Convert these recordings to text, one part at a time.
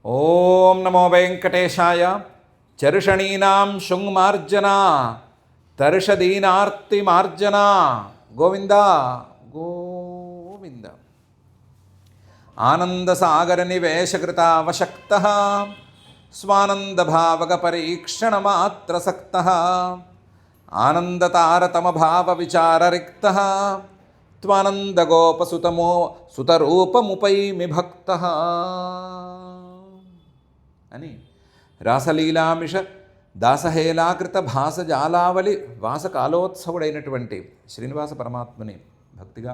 ఓం నమో వెంకటేశాయ. చరుషణీనాం శృంగమార్జనా తర్షదీనార్తిమార్జనా గోవింద గోవింద. ఆనందసాగర నివేశకృతావశక్తః స్వానందభావక పరీక్షణమాత్రసక్తః ఆనందతారతమభావవిచారరిక్తః త్వానందగోపసుతమో సుతరూపముపైమి భక్తః అని రాసలీలామిష దాసహేలాకృత భాసజాలావళి వాసకాలోత్సవుడైనటువంటి శ్రీనివాస పరమాత్మని భక్తిగా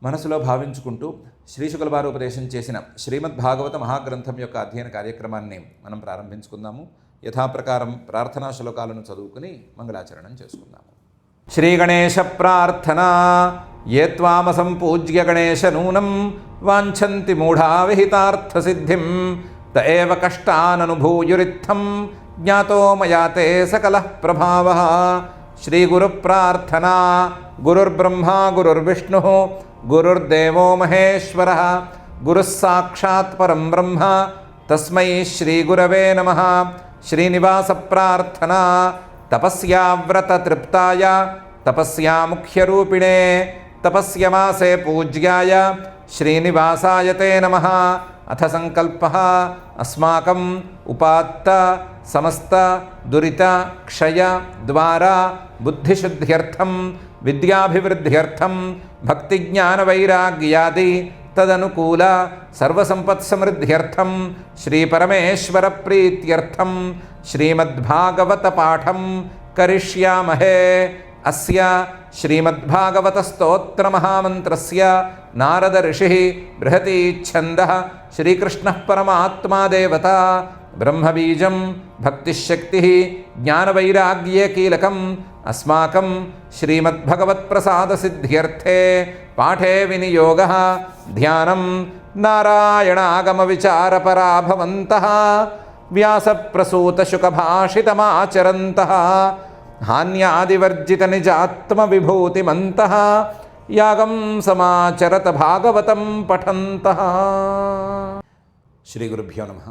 మనసులో భావించుకుంటూ శ్రీశుకుల వారు ఉపదేశం చేసిన శ్రీమద్భాగవత మహాగ్రంథం యొక్క అధ్యయన కార్యక్రమాన్ని మనం ప్రారంభించుకుందాము. యథాప్రకారం ప్రార్థనా శ్లోకాలను చదువుకుని మంగళాచరణం చేసుకుందాము. శ్రీగణేశ ప్రార్థన. ఏ త్వామసంపూజ్య గణేశ నూనం వాంఛంతి మూఢా విహితార్థసిద్ధిం త ఏవ కష్టాననుభూయురిత్థం జ్ఞాతో మయా తే సకలః ప్రభావః. శ్రీగురుప్రార్థనా. గురుర్బ్రహ్మా గురుర్విష్ణుః గురుర్దేవో మహేశ్వరः గురుః సాక్షాత్ పరం బ్రహ్మ తస్మై శ్రీగురవే నమః. శ్రీనివాస ప్రార్థనా. తపస్యా వ్రత తృప్తాయ తపస్యా ముఖ్యరూపిణే తపస్యమాసే పూజ్యాయ శ్రీనివాసాయ తే నమః. అథ సంకల్పః అస్మాకం ఉపాత్త సమస్త దురిత క్షయ ద్వారా బుద్ధిశుద్ధ్యర్థం విద్యాభివృద్ధ్యర్థం భక్తిజ్ఞానవైరాగ్యాది తదనుకూల సర్వసంపత్సమృద్ధ్యర్థం శ్రీపరమేశ్వర ప్రీత్యర్థం శ్రీమద్భాగవత పాఠం కరిష్యామహే. అస్య శ్రీమద్భాగవత స్తోత్ర మహామంత్రస్య నారద ఋషిః బృహతి ఛందః శ్రీకృష్ణః పరమాత్మా దేవత బ్రహ్మబీజం భక్తిశక్తిః జ్ఞానవైరాగ్యే కీలకం అస్మాకం శ్రీమద్భగవత్ప్రసాదసిద్ధ్యర్థే పాఠే వినియోగః ధ్యానం నారాయణాగమవిచారపరా భవంతః వ్యాసప్రసూతశుకభాషితమాచరంతః హాన్యాదివర్జిత నిజాత్మవిభూతిమంతః యాగం సమాచరత భాగవతం పఠంతః. శ్రీ గురుభ్యో నమః.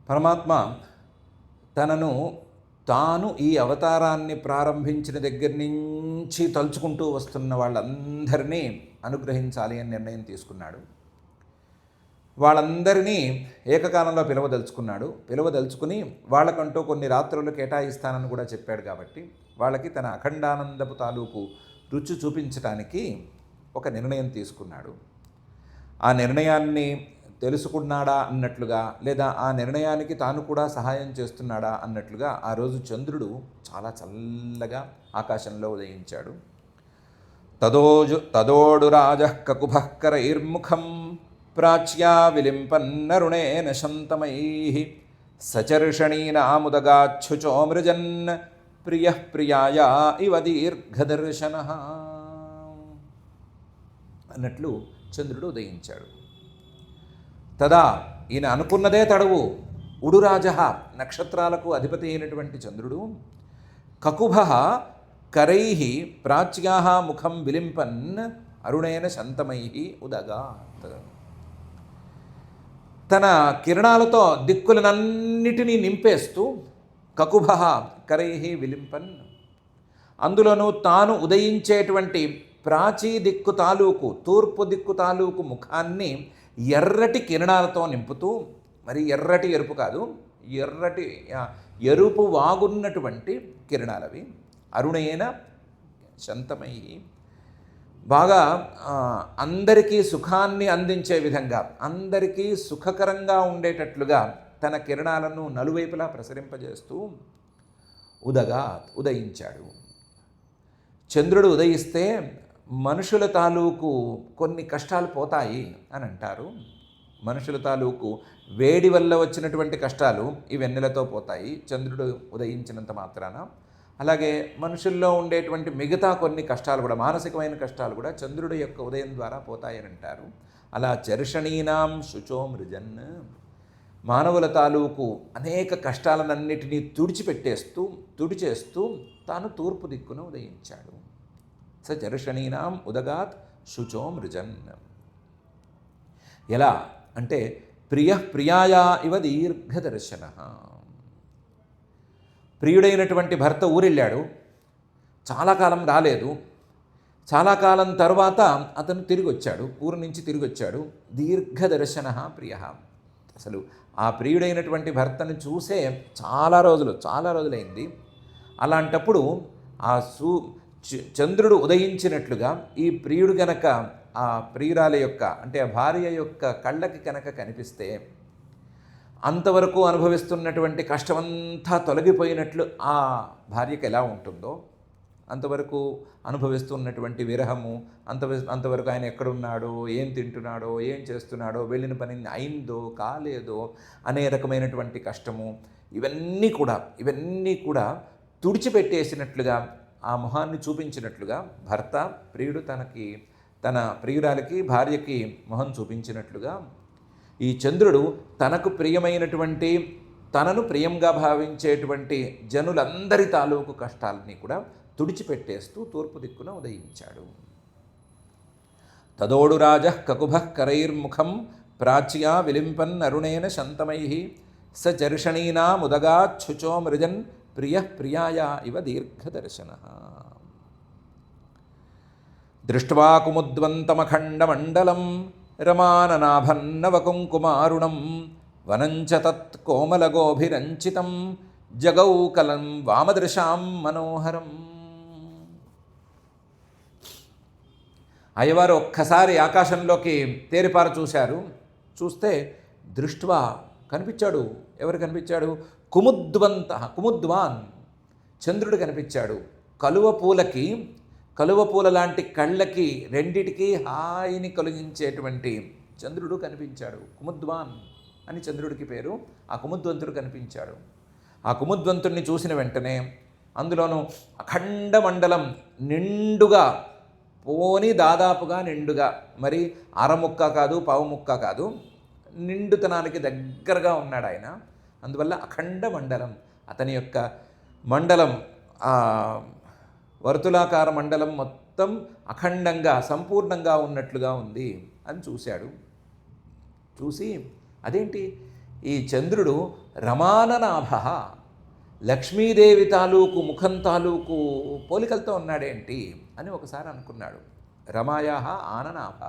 పరమాత్మ తనను తాను ఈ అవతారాన్ని ప్రారంభించిన దగ్గర నుంచి తలుచుకుంటూ వస్తున్న వాళ్ళందరినీ అనుగ్రహించాలి అని నిర్ణయం తీసుకున్నాడు. వాళ్ళందరినీ ఏకకాలంలో పిలవదలుచుకుని వాళ్ళకంటూ కొన్ని రాత్రులు కేటాయిస్తానని కూడా చెప్పాడు. కాబట్టి వాళ్ళకి తన అఖండానందపు తాలూకు రుచి చూపించడానికి ఒక నిర్ణయం తీసుకున్నాడు. ఆ నిర్ణయాన్ని తెలుసుకున్నాడా అన్నట్లుగా, లేదా ఆ నిర్ణయానికి తాను కూడా సహాయం చేస్తున్నాడా అన్నట్లుగా ఆ రోజు చంద్రుడు చాలా చల్లగా ఆకాశంలో ఉదయించాడు. తదోడు రాజః కకుభః కరైర్ముఖం ప్రాచ్యా విలింపన్నరుణేన శంతమైః సచర్షణీనాముదగాచ్ఛుచోమృజన్ ప్రియః ప్రియాయ ఇవ దీర్ఘదర్శనః అన్నట్లు చంద్రుడు ఉదయించాడు. తదా ఈయన అనుకున్నదే తడవు. ఉడురాజః నక్షత్రాలకు అధిపతి అయినటువంటి చంద్రుడు కకుభః కరైః ప్రాచ్యాః ముఖం విలింపన్ అరుణేన శంతమైః ఉదగాత్. తన కిరణాలతో దిక్కులనన్నిటినీ నింపేస్తూ కకుభః కరైః విలింపన్, అందులోనూ తాను ఉదయించేటువంటి ప్రాచీ దిక్కు తాలూకు తూర్పు దిక్కు తాలూకు ముఖాన్ని ఎర్రటి కిరణాలతో నింపుతూ, మరి ఎర్రటి ఎరుపు కాదు, ఎరుపు వాగున్నటువంటి కిరణాలవి. అరుణేన శంతమై, బాగా అందరికీ సుఖాన్ని అందించే విధంగా, అందరికీ సుఖకరంగా ఉండేటట్లుగా తన కిరణాలను నలువైపులా ప్రసరింపజేస్తూ ఉదయించాడు. చంద్రుడు ఉదయిస్తే మనుషుల తాలూకు కొన్ని కష్టాలు పోతాయి అని అంటారు. మనుషుల తాలూకు వేడి వల్ల వచ్చినటువంటి కష్టాలు ఈ వెన్నెలతో పోతాయి చంద్రుడు ఉదయించినంత మాత్రాన. అలాగే మనుషుల్లో ఉండేటువంటి మిగతా కొన్ని కష్టాలు కూడా, మానసికమైన కష్టాలు కూడా చంద్రుడు యొక్క ఉదయం ద్వారా పోతాయని అంటారు. అలా చర్షణీనాం శుచోమృజన్, మానవుల తాలూకు అనేక కష్టాలన్నిటినీ తుడిచేస్తూ తాను తూర్పు దిక్కున ఉదయించాడు. స చర్షణీనాం ఉదగాత్ శుచోమృజన్. ఎలా అంటే ప్రియ ప్రియాయా ఇవ దీర్ఘదర్శన. ప్రియుడైనటువంటి భర్త ఊరెళ్ళాడు, చాలా కాలం రాలేదు. చాలా కాలం తర్వాత అతను తిరిగి వచ్చాడు, ఊరు నుంచి తిరిగి వచ్చాడు. దీర్ఘదర్శన ప్రియ. అసలు ఆ ప్రియుడైనటువంటి భర్తను చూసే చాలా రోజులైంది. అలాంటప్పుడు ఆ చంద్రుడు ఉదయించినట్లుగా ఈ ప్రియుడు గనక ఆ ప్రియురాలి యొక్క అంటే ఆ భార్య యొక్క కళ్ళకి కనుక కనిపిస్తే అంతవరకు అనుభవిస్తున్నటువంటి కష్టమంతా తొలగిపోయినట్లు ఆ భార్యకి ఎలా ఉంటుందో, అంతవరకు అనుభవిస్తున్నటువంటి విరహము, అంతవరకు ఆయన ఎక్కడున్నాడో, ఏం తింటున్నాడో, ఏం చేస్తున్నాడో, వెళ్ళిన పని అయిందో కాలేదో అనే రకమైనటువంటి కష్టము, ఇవన్నీ కూడా తుడిచిపెట్టేసినట్లుగా, ఆ మొహాన్ని చూపించినట్లుగా భర్త ప్రియుడు తన ప్రియురాలికి భార్యకి మొహం చూపించినట్లుగా ఈ చంద్రుడు తనకు ప్రియమైనటువంటి, తనను ప్రియంగా భావించేటువంటి జనులందరి తాలూకు కష్టాలని కూడా తుడిచిపెట్టేస్తూ తూర్పు దిక్కున ఉదయించాడు. తదోడు రాజ కకుభ కరైర్ముఖం ప్రాచ్యా విలింపన్ అరుణేన శంతమై స చర్షణీనా ముదగా ఛుచో మృజన్ ప్రియ ప్రియాయ ఇవ దీర్ఘదర్శన. దృష్ట్వా కుముద్వంతమఖండమండలం రమాననాభన్నవకుంకుమారుణం వనంచ తత్ కోమలగోభిరంచితం జగౌకలం వామదృశాం మనోహరం. అయ్యవారు ఒక్కసారి ఆకాశంలోకి తేరిపార చూశారు. చూస్తే దృష్ట్వా కనిపించాడు. ఎవరు కనిపించాడు? కుముద్వాన్ చంద్రుడు కనిపించాడు. కలువ పూల లాంటి కళ్ళకి రెండిటికి హాయిని కలిగించేటువంటి చంద్రుడు కనిపించాడు. కుముద్వాన్ అని చంద్రుడికి పేరు. ఆ కుముద్వంతుడు కనిపించాడు. ఆ కుముద్వంతుడిని చూసిన వెంటనే అందులోనూ అఖండ మండలం నిండుగా, దాదాపుగా నిండుగా, మరి అరముక్క కాదు, పావుముక్క కాదు, నిండుతనానికి దగ్గరగా ఉన్నాడు ఆయన. అందువల్ల అఖండ మండలం, అతని యొక్క మండలం, వర్తులాకార మండలం మొత్తం అఖండంగా సంపూర్ణంగా ఉన్నట్లుగా ఉంది అని చూశాడు. చూసి అదేంటి ఈ చంద్రుడు రమాననాభ, లక్ష్మీదేవి తాలూకు ముఖం తాలూకు పోలికలతో ఉన్నాడేంటి అని ఒకసారి అనుకున్నాడు. రమాయా ఆననాభ,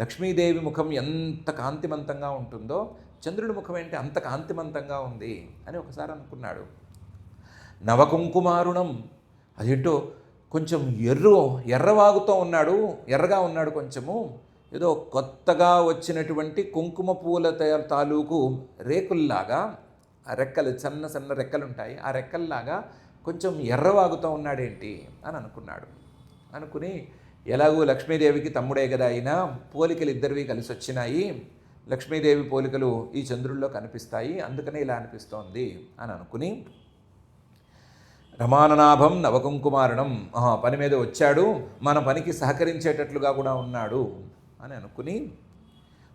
లక్ష్మీదేవి ముఖం ఎంత కాంతిమంతంగా ఉంటుందో చంద్రుడి ముఖం ఏంటి అంత కాంతిమంతంగా ఉంది అని ఒకసారి అనుకున్నాడు. నవకుంకుమారుణం, అదేంటో కొంచెం ఎర్రగా ఉన్నాడు కొంచెము. ఏదో కొత్తగా వచ్చినటువంటి కుంకుమ పూల తాలూకు రేకుల్లాగా, ఆ రెక్కలు సన్న రెక్కలు ఉంటాయి, ఆ రెక్కల్లాగా కొంచెం ఎర్రవాగుతూ ఉన్నాడేంటి అని అనుకున్నాడు. అనుకుని ఎలాగూ లక్ష్మీదేవికి తమ్ముడే కదా అయినా పోలికలు ఇద్దరివి కలిసి వచ్చినాయి, లక్ష్మీదేవి పోలికలు ఈ చంద్రుల్లో కనిపిస్తాయి, అందుకనే ఇలా అనిపిస్తోంది అని అనుకుని రమాననాభం నవకుంకుమారుణం, పని మీద వచ్చాడు, మన పనికి సహకరించేటట్లుగా కూడా ఉన్నాడు అని అనుకుని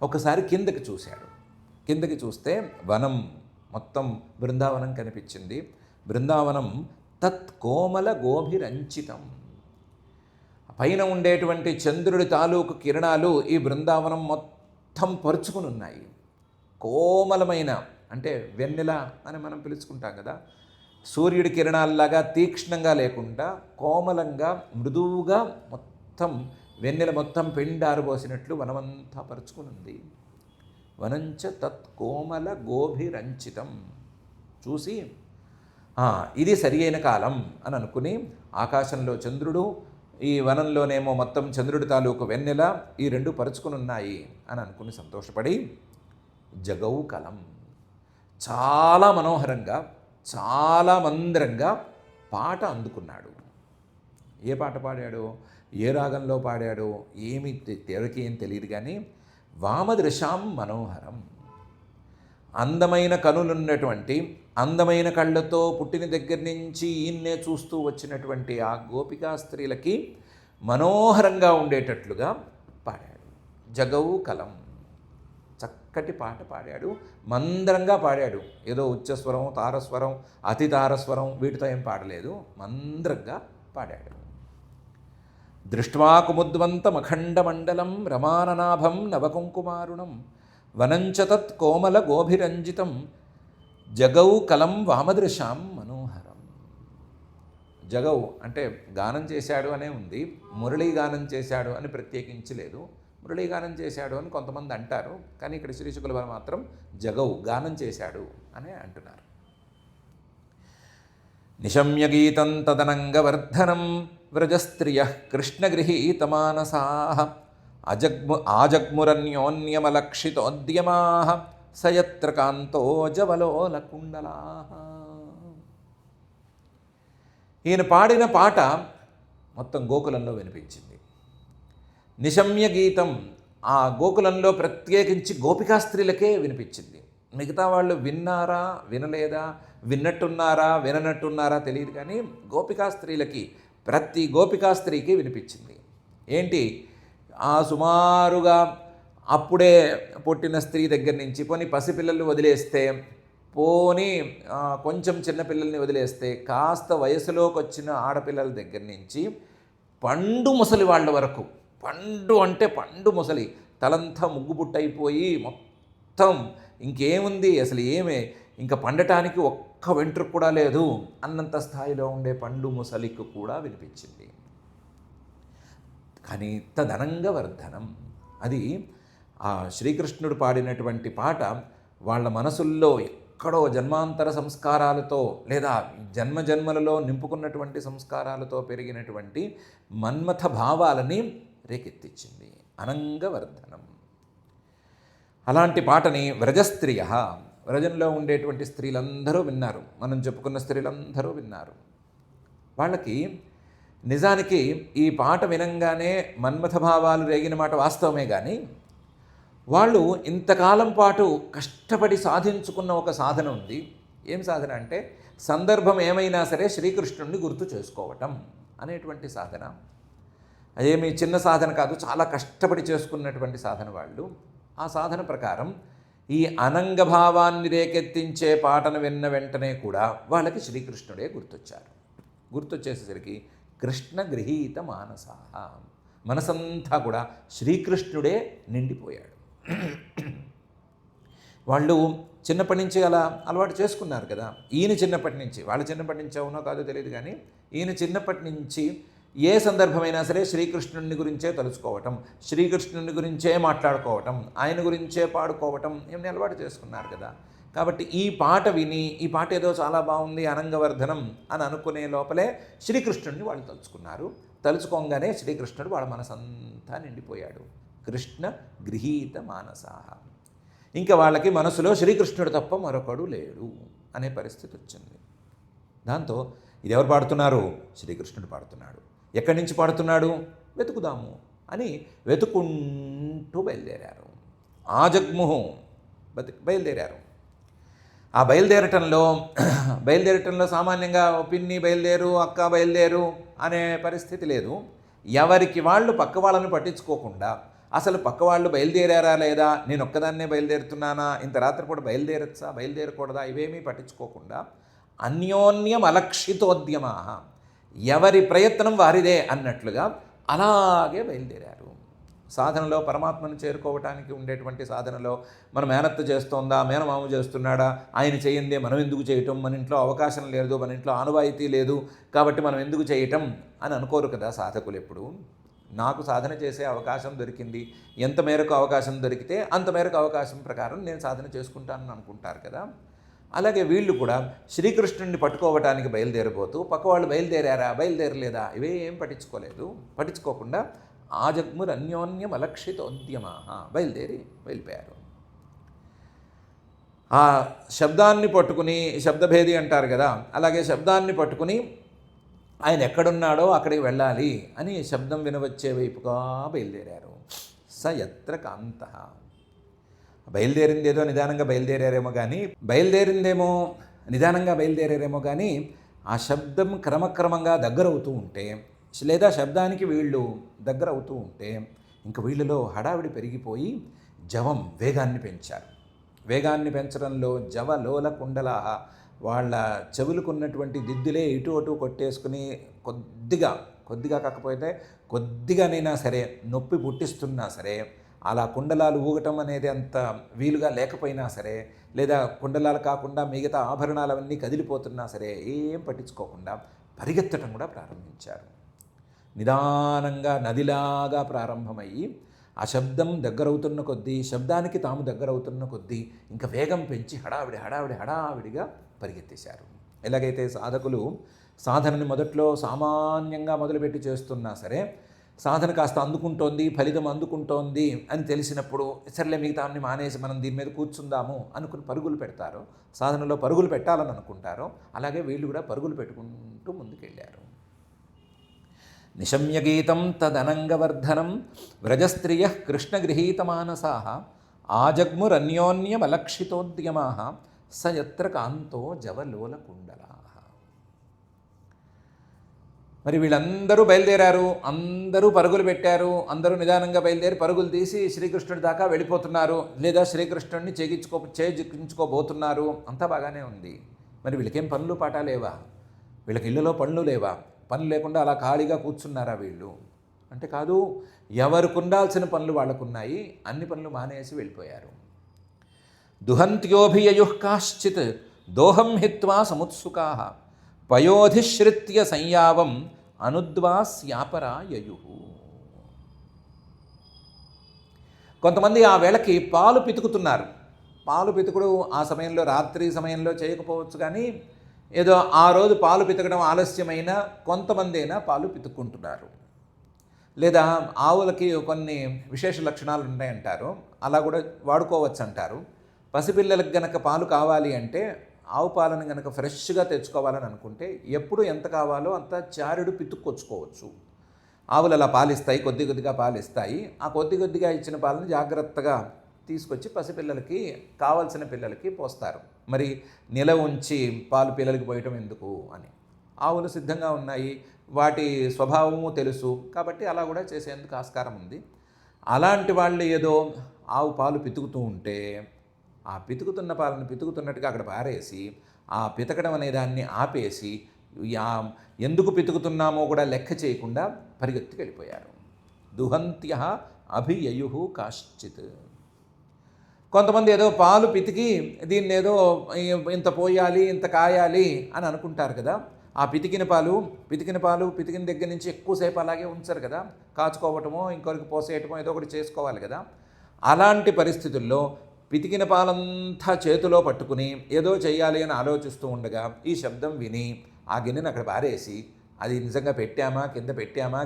ఒకసారి కిందకి చూశాడు. కిందకి చూస్తే వనం మొత్తం బృందావనం కనిపించింది. బృందావనం తత్ కోమల గోభిరంచితం, పైన ఉండేటువంటి చంద్రుడి తాలూకు కిరణాలు ఈ బృందావనం మొత్తం పరుచుకుని ఉన్నాయి. కోమలమైన అంటే వెన్నెల అని మనం పిలుచుకుంటాం కదా, సూర్యుడి కిరణాల్లాగా తీక్ష్ణంగా లేకుండా కోమలంగా మృదువుగా మొత్తం వెన్నెల మొత్తం పిండారబోసినట్లు వనమంతా పరుచుకుని ఉంది. వనంచ తత్ కోమల గోభిరంచితం చూసి ఇది సరి అయిన కాలం అని అనుకుని ఆకాశంలో చంద్రుడు, ఈ వనంలోనేమో మొత్తం చంద్రుడి తాలూకు వెన్నెల, ఈ రెండు పరుచుకుని ఉన్నాయి అని అనుకుని సంతోషపడి జగౌకలం, చాలా మనోహరంగా చాలా మందరంగా పాట అందుకున్నాడు. ఏ పాట పాడాడో, ఏ రాగంలో పాడాడో ఎవరికి ఏం తెలియదు కానీ వామదృశాం మనోహరం, అందమైన కనులున్నటువంటి, అందమైన కళ్ళతో పుట్టిన దగ్గర నుంచి ఈయన్నే చూస్తూ వచ్చినటువంటి ఆ గోపికా స్త్రీలకి మనోహరంగా ఉండేటట్లుగా పాడాడు. జగౌకలం, చక్కటి పాట పాడాడు, మందరంగా పాడాడు. ఏదో ఉచ్చస్వరం, తారస్వరం, అతి తారస్వరం వీటితో ఏం పాడలేదు, మందరంగా పాడాడు. దృష్ట్వా కుముద్వంతమఖండమండలం రమాననాభం నవకుంకుమారుణం వనంచ తత్ కోమల గోభిరంజితం జగౌ కలం వామదృశాం మనోహరం. జగౌ అంటే గానం చేశాడు అనే ఉంది, మురళీ గానం చేశాడు అని ప్రత్యేకించి లేదు. మురళీ గానం చేశాడు అని కొంతమంది అంటారు, కానీ ఇక్కడ శ్రీ శుకుల వారు మాత్రం జగౌ గానం చేశాడు అని అంటున్నారు. నిశమ్యగీతం తదనంగవర్ధనం వ్రజస్త్రియ కృష్ణగృహీతమానసా ఆజగ్మురన్యోన్యమలక్షితోద్యమా సయత్ర కాంతో జవలోలకుండలా. ఈయన పాడిన పాట మొత్తం గోకులంలో వినిపించింది. నిశమ్య గీతం ఆ గోకులంలో ప్రత్యేకించి గోపికా స్త్రీలకే వినిపించింది. మిగతా వాళ్ళు విన్నారా వినలేదా, విన్నట్టున్నారా విననట్టున్నారా తెలియదు, కానీ గోపికా స్త్రీలకి, ప్రతి గోపికా స్త్రీకి వినిపించింది. ఏంటి, ఆ సుమారుగా అప్పుడే పుట్టిన స్త్రీ దగ్గర నుంచి, పోనీ పసిపిల్లల్ని వదిలేస్తే, పోనీ కొంచెం చిన్నపిల్లల్ని వదిలేస్తే, కాస్త వయసులోకి వచ్చిన ఆడపిల్లల దగ్గర నుంచి పండు ముసలి వాళ్ళ వరకు, పండు అంటే పండు ముసలి, తలంతా ముగ్గుబుట్టయిపోయి మొత్తం ఇంకేముంది అసలు ఏమే, ఇంకా పండటానికి ఒక్క వెంట్రుక కూడా లేదు అన్నంత స్థాయిలో ఉండే పండు ముసలికి కూడా వినిపించింది. కానీ తదనంగవర్ధనం, అది ఆ శ్రీకృష్ణుడు పాడినటువంటి పాట వాళ్ళ మనసుల్లో ఎక్కడో జన్మాంతర సంస్కారాలతో లేదా జన్మజన్మలలో నింపుకున్నటువంటి సంస్కారాలతో పెరిగినటువంటి మన్మథ భావాలని రేకెత్తించింది. అనంగవర్ధనం. అలాంటి పాటని వ్రజస్త్రియ, వ్రజంలో ఉండేటువంటి స్త్రీలందరూ విన్నారు, మనం చెప్పుకున్న స్త్రీలందరూ విన్నారు. వాళ్ళకి నిజానికి ఈ పాట వినంగానే మన్మథ భావాలు రేగిన మాట వాస్తవమే, కానీ వాళ్ళు ఇంతకాలం పాటు కష్టపడి సాధించుకున్న ఒక సాధన ఉంది. ఏం సాధన అంటే, సందర్భం ఏమైనా సరే శ్రీకృష్ణుడిని గుర్తు చేసుకోవటం అనేటువంటి సాధన. అదేమి చిన్న సాధన కాదు, చాలా కష్టపడి చేసుకున్నటువంటి సాధన వాళ్ళు. ఆ సాధన ప్రకారం ఈ అనంగభావాన్ని రేకెత్తించే పాటను విన్న వెంటనే కూడా వాళ్ళకి శ్రీకృష్ణుడే గుర్తొచ్చారు. గుర్తొచ్చేసరికి కృష్ణ గృహీత మానసాహ, మనసంతా కూడా శ్రీకృష్ణుడే నిండిపోయాడు. వాళ్ళు చిన్నప్పటి నుంచి అలా అలవాటు చేసుకున్నారు కదా. ఈయన చిన్నప్పటి నుంచి, వాళ్ళ చిన్నప్పటి నుంచి అవునో కాదో తెలియదు, కానీ ఈయన చిన్నప్పటి నుంచి ఏ సందర్భమైనా సరే శ్రీకృష్ణుని గురించే తలుచుకోవటం, శ్రీకృష్ణుని గురించే మాట్లాడుకోవటం, ఆయన గురించే పాడుకోవటం ఏమని అలవాటు చేసుకున్నారు కదా. కాబట్టి ఈ పాట విని, ఈ పాట ఏదో చాలా బాగుంది అనంగవర్ధనం అని అనుకునే లోపలే శ్రీకృష్ణుడిని వాళ్ళు తలుచుకున్నారు. తలుచుకోగానే శ్రీకృష్ణుడు వాళ్ళ మనసంతా నిండిపోయాడు. కృష్ణ గృహీత మానసాహ, ఇంకా వాళ్ళకి మనసులో శ్రీకృష్ణుడు తప్ప మరొకడు లేడు అనే పరిస్థితి వచ్చింది. దాంతో ఇది ఎవరు పాడుతున్నారు? శ్రీకృష్ణుడు పాడుతున్నాడు. ఎక్కడి నుంచి పాడుతున్నాడు? వెతుకుదాము అని వెతుకుంటూ బయలుదేరారు. ఆజగ్ముహు, బయలుదేరారు. ఆ బయలుదేరటంలో సామాన్యంగా పిన్ని బయలుదేరు, అక్క బయలుదేరు అనే పరిస్థితి లేదు. ఎవరికి వాళ్ళు పక్క వాళ్ళని పట్టించుకోకుండా, అసలు పక్క వాళ్ళు బయలుదేరారా లేదా, నేను ఒక్కదాన్నే బయలుదేరుతున్నానా, ఇంత రాత్రిపూట బయలుదేరచ్చా బయలుదేరకూడదా, ఇవేమీ పట్టించుకోకుండా అన్యోన్యం అలక్షితోద్యమా, ఎవరి ప్రయత్నం వారిదే అన్నట్లుగా అలాగే బయలుదేరారు. సాధనలో పరమాత్మను చేరుకోవటానికి ఉండేటువంటి సాధనలో మన మేనత్త చేస్తోందా, మేనమామ చేస్తున్నాడా, ఆయన చేయందే మనం ఎందుకు చేయటం, మన ఇంట్లో అవకాశం లేదు, మన ఇంట్లో ఆనవాయితీ లేదు కాబట్టి మనం ఎందుకు చేయటం అని అనుకోరు కదా సాధకులు ఎప్పుడు. నాకు సాధన చేసే అవకాశం దొరికింది, ఎంత మేరకు అవకాశం దొరికితే అంత మేరకు అవకాశం ప్రకారం నేను సాధన చేసుకుంటానని అనుకుంటారు కదా. అలాగే వీళ్ళు కూడా శ్రీకృష్ణుడిని పట్టుకోవటానికి బయలుదేరబోతూ పక్క వాళ్ళు బయలుదేరారా బయలుదేరలేదా ఇవేం పట్టించుకోకుండా ఆజగ్ముర్ అన్యోన్యం అలక్షితోద్యమా, వెళ్ళిపోయారు. ఆ శబ్దాన్ని పట్టుకుని, శబ్దభేది అంటారు కదా, అలాగే శబ్దాన్ని పట్టుకుని ఆయన ఎక్కడున్నాడో అక్కడికి వెళ్ళాలి అని శబ్దం వినవచ్చే వైపుగా బయలుదేరారు. స యత్ర కాంతః, బయలుదేరిందేదో నిదానంగా బయలుదేరారేమో కానీ ఆ శబ్దం క్రమక్రమంగా దగ్గరవుతూ ఉంటే, లేదా శబ్దానికి వీళ్ళు దగ్గర అవుతూ ఉంటే ఇంక వీళ్ళలో హడావిడి పెరిగిపోయి వేగాన్ని పెంచారు. వేగాన్ని పెంచడంలో జవలోల కుండల, వాళ్ళ చెవులకున్నటువంటి దిద్దులే ఇటు అటు కొట్టేసుకుని కొద్దిగా కాకపోతే కొద్దిగానైనా సరే నొప్పి పుట్టిస్తున్నా సరే అలా కుండలాలు ఊగటం అనేది అంత వీలుగా లేకపోయినా సరే, లేదా కుండలాలు కాకుండా మిగతా ఆభరణాలవన్నీ కదిలిపోతున్నా సరే ఏం పట్టించుకోకుండా పరిగెత్తడం కూడా ప్రారంభించారు. నిదానంగా నదిలాగా ప్రారంభమయ్యి ఆ శబ్దం దగ్గరవుతున్న కొద్దీ, శబ్దానికి తాము దగ్గరవుతున్న కొద్దీ ఇంకా వేగం పెంచి హడావిడిగా పరిగెత్తేశారు. ఎలాగైతే సాధకులు సాధనని మొదట్లో సామాన్యంగా మొదలుపెట్టి చేస్తున్నా సరే, సాధన కాస్త అందుకుంటోంది, ఫలితం అందుకుంటోంది అని తెలిసినప్పుడు సర్లే మిగతాన్ని మానేసి మనం దీని మీద కూర్చుందాము అనుకుని పరుగులు పెడతారు, సాధనలో పరుగులు పెట్టాలని అనుకుంటారో, అలాగే వీళ్ళు కూడా పరుగులు పెట్టుకుంటూ ముందుకెళ్ళారు. నిశమ్యగీతం తదనంగవర్ధనం వ్రజస్త్రియ కృష్ణగృహీతమానసా ఆజగ్మురన్యోన్యమలక్షితోద్యమా స యత్ర కాంతో జవలోలకుండలా. మరి వీళ్ళందరూ బయలుదేరారు, అందరూ పరుగులు పెట్టారు, అందరూ నిదానంగా బయలుదేరి పరుగులు తీసి శ్రీకృష్ణుడి దాకా వెళ్ళిపోతున్నారు, లేదా శ్రీకృష్ణుడిని చేజించుకోబోతున్నారు. అంతా బాగానే ఉంది. మరి వీళ్ళకేం పనులు పాట లేవా? వీళ్ళకి ఇళ్ళలో పనులు లేవా? పనులు లేకుండా అలా ఖాళీగా కూర్చున్నారా వీళ్ళు అంటే కాదు, ఎవరికి ఉండాల్సిన పనులు వాళ్ళకున్నాయి, అన్ని పనులు మానేసి వెళ్ళిపోయారు. దుహంత్యోభియయుః కాశ్చిత్ దోహం హిత్వా సముత్సుకా పయోధిశ్రిత్య సంయావం అనుద్వాస్యాపరా యయుః. కొంతమంది ఆ వేళకి పాలు పితుకుతున్నారు. పాలు పితుకుడు ఆ సమయంలో, రాత్రి సమయంలో చేయకపోవచ్చు, కానీ ఏదో ఆ రోజు పాలు పితకడం ఆలస్యమైన కొంతమంది అయినా పాలు పితుక్కుంటున్నారు. లేదా ఆవులకి కొన్ని విశేష లక్షణాలు ఉంటాయంటారు, అలా కూడా వాడుకోవచ్చు అంటారు. పసిపిల్లలకు గనక పాలు కావాలి అంటే ఆవు పాలను గనక ఫ్రెష్గా తెచ్చుకోవాలని అనుకుంటే ఎప్పుడు ఎంత కావాలో అంత చారుడు పితుక్కొచ్చుకోవచ్చు. ఆవులు అలా పాలిస్తాయి, కొద్దిగా పాలిస్తాయి. ఆ కొద్దిగా ఇచ్చిన పాలను జాగ్రత్తగా తీసుకొచ్చి పసిపిల్లలకి, కావాల్సిన పిల్లలకి పోస్తారు. మరి నిల ఉంచి పాలు పిల్లలకి పోయటం ఎందుకు అని. ఆవులు సిద్ధంగా ఉన్నాయి, వాటి స్వభావము తెలుసు, కాబట్టి అలా కూడా చేసేందుకు ఆస్కారం ఉంది. అలాంటి వాళ్ళు ఏదో ఆవు పాలు పితుకుతూ ఉంటే ఆ పితుకుతున్న పాలను పితుకుతున్నట్టుగా అక్కడ పారేసి, ఆ పితకడం అనే దాన్ని ఆపేసి, ఎందుకు పితుకుతున్నామో కూడా లెక్క చేయకుండా పరిగెత్తుకు వెళ్ళిపోయారు. దుహంత్యః అభియయుః కాశ్చిత్. కొంతమంది ఏదో పాలు పితికి దీన్ని ఏదో ఇంత పోయాలి, ఇంత కాయాలి అని అనుకుంటారు కదా. ఆ పితికిన పాలు పితికిన దగ్గర నుంచి ఎక్కువసేపు అలాగే ఉంచారు కదా, కాచుకోవటమో ఇంకొకరికి పోసేయటమో ఏదో ఒకటి చేసుకోవాలి కదా. అలాంటి పరిస్థితుల్లో పితికిన పాలంతా చేతిలో పట్టుకుని ఏదో చేయాలి అని ఆలోచిస్తూ ఉండగా ఈ శబ్దం విని ఆ గిన్నెను అక్కడ పారేసి, అది నిజంగా పెట్టామా,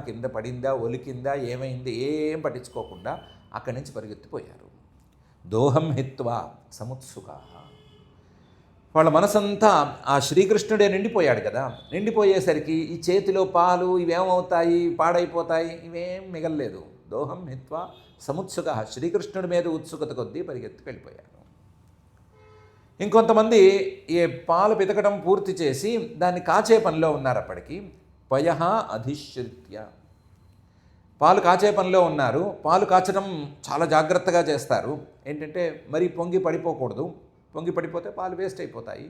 కింద పడిందా, ఒలికిందా, ఏమైంది ఏం పట్టించుకోకుండా అక్కడి నుంచి పరిగెత్తిపోయారు. దోహం హిత్వా సముత్సుకా. వాళ్ళ మనసంతా ఆ శ్రీకృష్ణుడే నిండిపోయాడు కదా. నిండిపోయేసరికి ఈ చేతిలో పాలు ఇవేమవుతాయి, పాడైపోతాయి, ఇవేం మిగల్లేదు. దోహం హిత్వా సముత్సుకా. శ్రీకృష్ణుడి మీద ఉత్సుకత కొద్దీ పరిగెత్తుకు వెళ్ళిపోయారు. ఇంకొంతమంది ఈ పాలు పితకడం పూర్తి చేసి దాన్ని కాచే పనిలో ఉన్నారు. అప్పటికి పయః అధిశ్రిత్య, పాలు కాచే పనిలో ఉన్నారు. పాలు కాచడం చాలా జాగ్రత్తగా చేస్తారు. ఏంటంటే మరి పొంగి పడిపోకూడదు, పొంగి పడిపోతే పాలు వేస్ట్ అయిపోతాయి.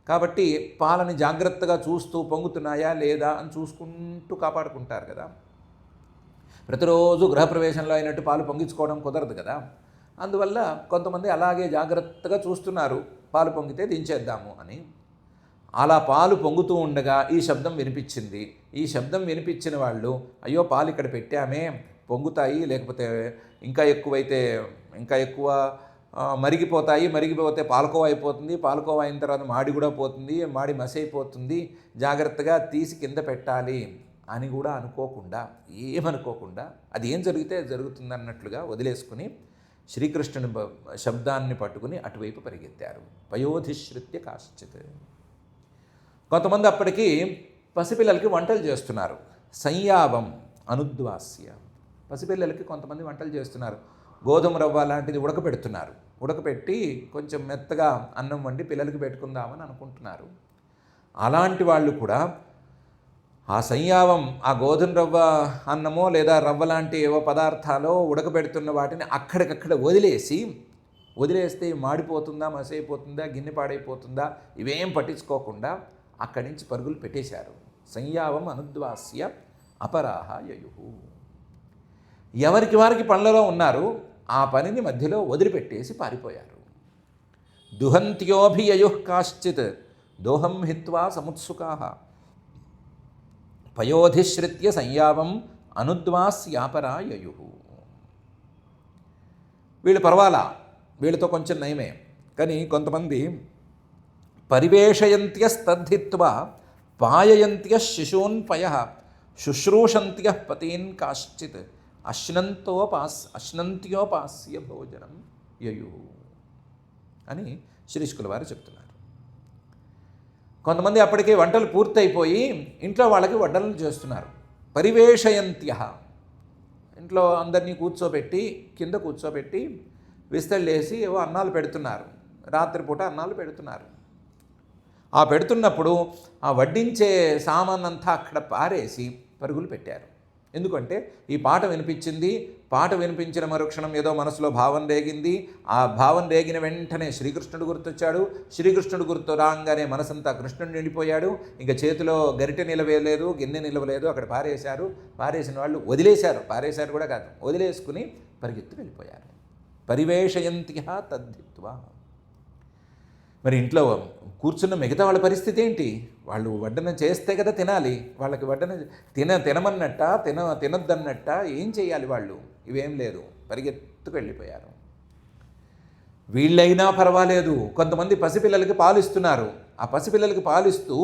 కాబట్టి పాలని జాగ్రత్తగా చూస్తూ పొంగుతున్నాయా లేదా అని చూసుకుంటూ కాపాడుకుంటారు కదా. ప్రతిరోజు గృహప్రవేశంలో అయినట్టు పాలు పొంగించుకోవడం కుదరదు కదా. అందువల్ల కొంతమంది అలాగే జాగ్రత్తగా చూస్తున్నారు, పాలు పొంగితే దించేద్దాము అని. అలా పాలు పొంగుతూ ఉండగా ఈ శబ్దం వినిపించింది. ఈ శబ్దం వినిపించిన వాళ్ళు, అయ్యో పాలు ఇక్కడ పెట్టామే, పొంగుతాయి, లేకపోతే ఇంకా ఎక్కువ మరిగిపోతే పాలకోవా అయిపోతుంది, పాలకోవా అయిన తర్వాత మాడి కూడా పోతుంది, మాడి మసి అయిపోతుంది, జాగ్రత్తగా తీసి కింద పెట్టాలి అని కూడా ఏమనుకోకుండా అది ఏం జరిగితే జరుగుతుంది అన్నట్లుగా వదిలేసుకుని శ్రీకృష్ణుని శబ్దాన్ని పట్టుకుని అటువైపు పరిగెత్తారు. పయోధిశ్రిత్య కాశ్చిత్. కొంతమంది అప్పటికి పసిపిల్లలకి వంటలు చేస్తున్నారు. సంయావం అనుద్వాస్య. పసిపిల్లలకి కొంతమంది వంటలు చేస్తున్నారు. గోధుమ రవ్వ లాంటిది ఉడకపెట్టి కొంచెం మెత్తగా అన్నం వండి పిల్లలకి పెట్టుకుందామని అనుకుంటున్నారు. అలాంటి వాళ్ళు కూడా ఆ సంయావం, ఆ గోధుమ రవ్వ అన్నమో లేదా రవ్వ లాంటి ఏవో పదార్థాలు ఉడకబెడుతున్న వాటిని అక్కడికక్కడ వదిలేస్తే మాడిపోతుందా, మసైపోతుందా, గిన్నె పాడైపోతుందా, ఇవేం పట్టించుకోకుండా అక్కడి నుంచి పరుగులు పెట్టేశారు. సంయావం అనుద్వాస్య అపరాహ యయుః. ఎవరికి వారికి పనులలో ఉన్నారు. ఆ పనిని మధ్యలో వదిలిపెట్టేసి పారిపోయారు. దుహంత్యోభియయుః కాశ్చిత్ దోహం హిత్వా సముత్సుకాః పయోధిశ్రిత్య సంయావం అనుద్వాస్యాపరా యయుః. వీళ్ళు పర్వాలా, వీళ్ళతో కొంచెం నయమే. కానీ కొంతమంది పరివేషయంత్యస్తద్ధిత్వా పాయయంత్యః శిశూన్పయః శుశ్రూషంత్యః పతీన్ కాశ్చిత్ అశ్నంత్యోపాస్య భోజనం యయుః అని శ్రీశుకుల వారు చెప్తున్నారు. కొంతమంది అప్పటికే వంటలు పూర్తయిపోయి ఇంట్లో వాళ్ళకి వడ్డనలు చేస్తున్నారు. పరివేషయంత్యః, ఇంట్లో అందరినీ కూర్చోబెట్టి కింద కూర్చోబెట్టి విస్తళ్ళేసి ఏవో అన్నాలు పెడుతున్నారు. రాత్రిపూట అన్నాలు పెడుతున్నారు. ఆ పెడుతున్నప్పుడు ఆ వడ్డించే సామానంతా అక్కడ పారేసి పరుగులు పెట్టారు. ఎందుకంటే ఈ పాట వినిపించింది. పాట వినిపించిన మరుక్షణం ఏదో మనసులో భావం రేగింది. ఆ భావం రేగిన వెంటనే శ్రీకృష్ణుడు గుర్తొచ్చాడు. శ్రీకృష్ణుడు గుర్తు రాగానే మనసంతా కృష్ణుడు నిండిపోయాడు. ఇంకా చేతిలో గరిటె నిలవలేదు, గిన్నె నిలవలేదు, అక్కడ పారేశారు. పారేసిన వాళ్ళు వదిలేశారు. పారేశారు కూడా కాదు, వదిలేసుకుని పరిగెత్తి వెళ్ళిపోయారు. పరివేషయంత్యః తద్ధిత్వా. మరి ఇంట్లో కూర్చున్న మిగతా వాళ్ళ పరిస్థితి ఏంటి? వాళ్ళు వడ్డన చేస్తే కదా తినాలి. వాళ్ళకి వడ్డన తినమన్నట్ట తినొద్దన్నట్ట ఏం చేయాలి వాళ్ళు? ఇవేం లేదు, పరిగెత్తుకు వెళ్ళిపోయారు. వీళ్ళైనా పర్వాలేదు, కొంతమంది పసిపిల్లలకి పాలిస్తున్నారు. ఆ పసిపిల్లలకి పాలిస్తూ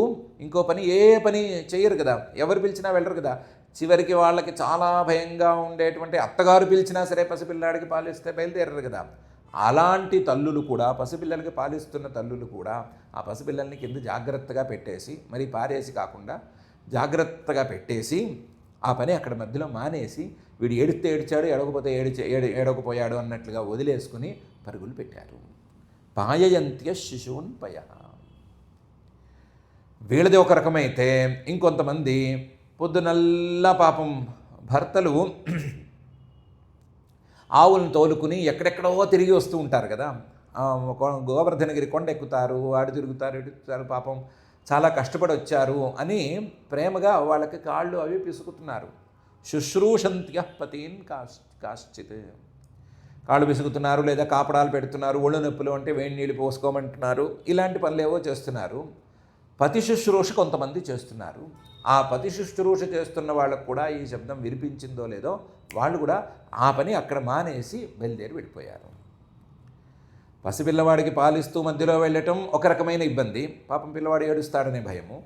ఇంకో పని ఏ పని చేయరు కదా, ఎవరు పిలిచినా వెళ్ళరు కదా. చివరికి వాళ్ళకి చాలా భయంగా ఉండేటువంటి అత్తగారు పిలిచినా సరే పసిపిల్లాడికి పాలిస్తే బయలుదేరరు కదా. అలాంటి తల్లులు కూడా, పసిపిల్లలకి పాలిస్తున్న తల్లులు కూడా ఆ పసిపిల్లల్ని కింద జాగ్రత్తగా పెట్టేసి, మరి పారేసి కాకుండా జాగ్రత్తగా పెట్టేసి ఆ పని అక్కడ మధ్యలో మానేసి వీడు ఏడిస్తే ఏడిచాడు, ఏడకపోతే ఏడకపోయాడు అన్నట్లుగా వదిలేసుకుని పరుగులు పెట్టారు. పాయయంత్య శిశూన్ పయ. వీళ్ళది ఒక రకమైతే ఇంకొంతమంది పొద్దునల్లా పాపం భర్తలు ఆవులను తోలుకుని ఎక్కడెక్కడో తిరిగి వస్తూ ఉంటారు కదా. గోవర్ధనగిరి కొండ ఎక్కుతారు, ఆడు తిరుగుతారు, పాపం చాలా కష్టపడి వచ్చారు అని ప్రేమగా వాళ్ళకి కాళ్ళు అవి పిసుకుతున్నారు. శుశ్రూషంత్యః పతీన్ కాశ్చిత్. కాళ్ళు పిసుకుతున్నారు, లేదా కాపడాలు పెడుతున్నారు, ఒళ్ళు నొప్పులు అంటే వేడి నీళ్ళు పోసుకోమంటున్నారు. ఇలాంటి పనులు ఏవో చేస్తున్నారు. పతి శుశ్రూష కొంతమంది చేస్తున్నారు. ఆ పతి శుశ్రూష చేస్తున్న వాళ్ళకు కూడా ఈ శబ్దం వినిపించిందో లేదో వాళ్ళు కూడా ఆ పని అక్కడ మానేసి బయలుదేరి వెళ్ళిపోయారు. పసిపిల్లవాడికి పాలిస్తూ మధ్యలో వెళ్ళటం ఒక రకమైన ఇబ్బంది, పాపం పిల్లవాడు ఏడుస్తాడనే భయము.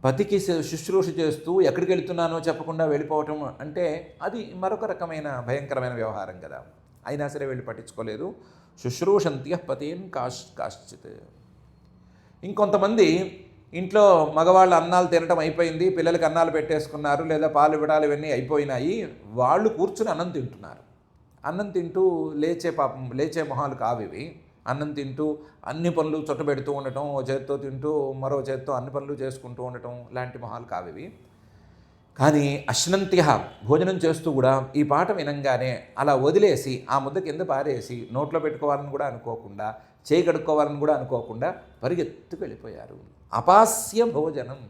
పతికి శుశ్రూష చేస్తూ ఎక్కడికి వెళుతున్నానో చెప్పకుండా వెళ్ళిపోవటం అంటే అది మరొక రకమైన భయంకరమైన వ్యవహారం కదా. అయినా సరే వెళ్ళి పట్టించుకోలేదు. శుశ్రూషంత్యః పతీన్ కాశ్చిత్. ఇంకొంతమంది ఇంట్లో మగవాళ్ళు అన్నాలు తినటం అయిపోయింది, పిల్లలకి అన్నాలు పెట్టేసుకున్నారు, లేదా పాలు ఇవ్వడాలు ఇవన్నీ అయిపోయినాయి. వాళ్ళు కూర్చుని అన్నం తింటున్నారు. అన్నం తింటూ లేచే మొహాలు కావివి. అన్నం తింటూ అన్ని పనులు చుట్టబెడుతూ ఉండటం, ఓ చేత్తో తింటూ మరో చేత్తో అన్ని పనులు చేసుకుంటూ ఉండటం లాంటి మొహాలు కావివి. కానీ అశ్నంత్యః, భోజనం చేస్తూ కూడా ఈ పాట వినంగానే అలా వదిలేసి ఆ ముద్ద కింద పారేసి నోట్లో పెట్టుకోవాలని కూడా అనుకోకుండా, చేయి కడుక్కోవాలని కూడా అనుకోకుండా పరిగెత్తుకు వెళ్ళిపోయారు. అపాస్య భోజనం,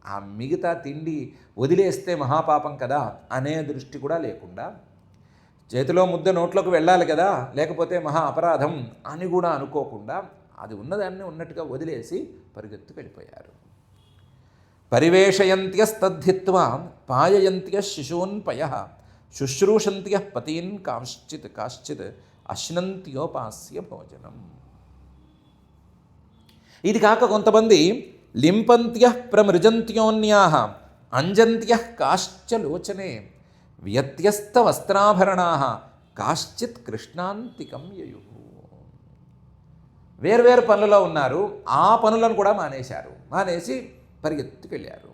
ఆ మిగతా తిండి వదిలేస్తే మహాపాపం కదా అనే దృష్టి కూడా లేకుండా, చేతిలో ముద్ద నోట్లోకి వెళ్ళాలి కదా, లేకపోతే మహా అపరాధం అని కూడా అనుకోకుండా అది ఉన్నదాన్ని ఉన్నట్టుగా వదిలేసి పరిగెత్తుకు వెళ్ళిపోయారు. పరివేషయంత్యస్తద్ధిత్వా పాయయంత్యః శిశూన్ పయః శుశ్రూషంత్యః పతీన్ కాశ్చిత్ అశ్నంత్యోపాస్య భోజనం. ఇది కాక కొంతమంది లింపంత్యః ప్రమృజంత్యోన్యాః అంజంత్యః కాశ్చలోచనే వ్యత్యస్త వస్త్రాభరణాః కాశ్చిత్ కృష్ణాంతికం యయుః. వేర్వేరు పనులలో ఉన్నారు, ఆ పనులను కూడా మానేసి పరిగెత్తుకెళ్ళారు.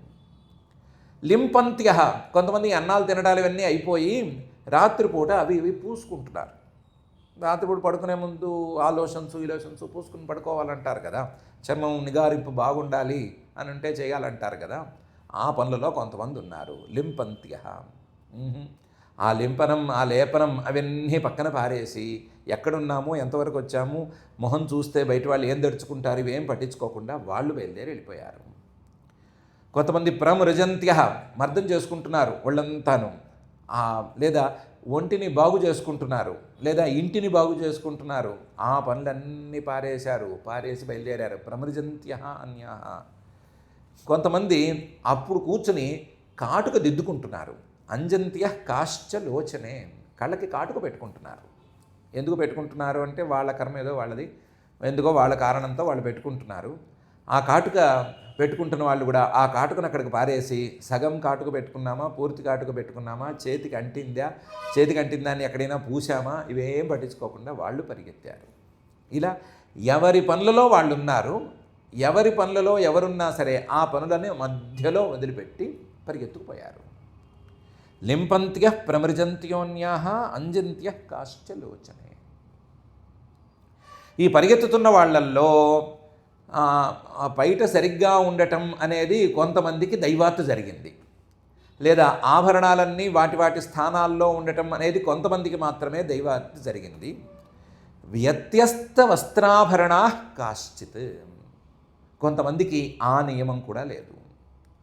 లింపంత్యః, కొంతమంది అన్నాలు తినడాలు ఇవన్నీ అయిపోయి రాత్రిపూట అవి ఇవి పూసుకుంటున్నారు. రాత్రిపూట పడుకునే ముందు ఆ లోషన్స్ ఈ లోషన్స్ పూసుకుని పడుకోవాలంటారు కదా, చర్మం నిగారింపు బాగుండాలి అని అంటే చేయాలంటారు కదా. ఆ పనులలో కొంతమంది ఉన్నారు. లింపంత్యః, ఆ లింపనం ఆ లేపనం అవన్నీ పక్కన పారేసి ఎక్కడున్నాము, ఎంతవరకు వచ్చాము, మొహం చూస్తే బయట వాళ్ళు ఏం తెరుచుకుంటారు ఇవేం పట్టించుకోకుండా వాళ్ళు బయలుదేరి వెళ్ళిపోయారు. కొంతమంది ప్రమృజంత్యః, మర్దం చేసుకుంటున్నారు ఒళ్ళంతాను, లేదా ఒంటిని బాగు చేసుకుంటున్నారు, లేదా ఇంటిని బాగు చేసుకుంటున్నారు, ఆ పనులన్నీ పారేసి బయలుదేరారు. ప్రమృజంత్య అన్యా. కొంతమంది అప్పుడు కూర్చుని కాటుక దిద్దుకుంటున్నారు. అంజంత్య కాశ్చ లోచనే. కళ్ళకి కాటుక పెట్టుకుంటున్నారు. ఎందుకు పెట్టుకుంటున్నారు అంటే వాళ్ళ కర్మ ఏదో వాళ్ళది, ఎందుకో వాళ్ళ కారణంతో వాళ్ళు పెట్టుకుంటున్నారు. ఆ కాటుక పెట్టుకుంటున్న వాళ్ళు కూడా ఆ కాటుకను అక్కడికి పారేసి, సగం కాటుక పెట్టుకున్నామా, పూర్తి కాటుక పెట్టుకున్నామా, చేతికి అంటిందా అని ఎక్కడైనా పూసామా, ఇవేం పట్టించుకోకుండా వాళ్ళు పరిగెత్తారు. ఇలా ఎవరి పనులలో వాళ్ళు ఉన్నారు. ఎవరి పనులలో ఎవరున్నా సరే ఆ పనులని మధ్యలో వదిలిపెట్టి పరిగెత్తుకుపోయారు. లింపంత్య ప్రమృజంత్యోన్యా అంజంత్య కాశ్చలోచనే. ఈ పరిగెత్తుతున్న వాళ్ళల్లో బయట సరిగ్గా ఉండటం అనేది కొంతమందికి దైవాత్తు జరిగింది, లేదా ఆభరణాలన్నీ వాటి స్థానాల్లో ఉండటం అనేది కొంతమందికి మాత్రమే దైవాత్తు జరిగింది. వ్యత్యస్త వస్త్రాభరణా కాశ్చిత్. కొంతమందికి ఆ నియమం కూడా లేదు.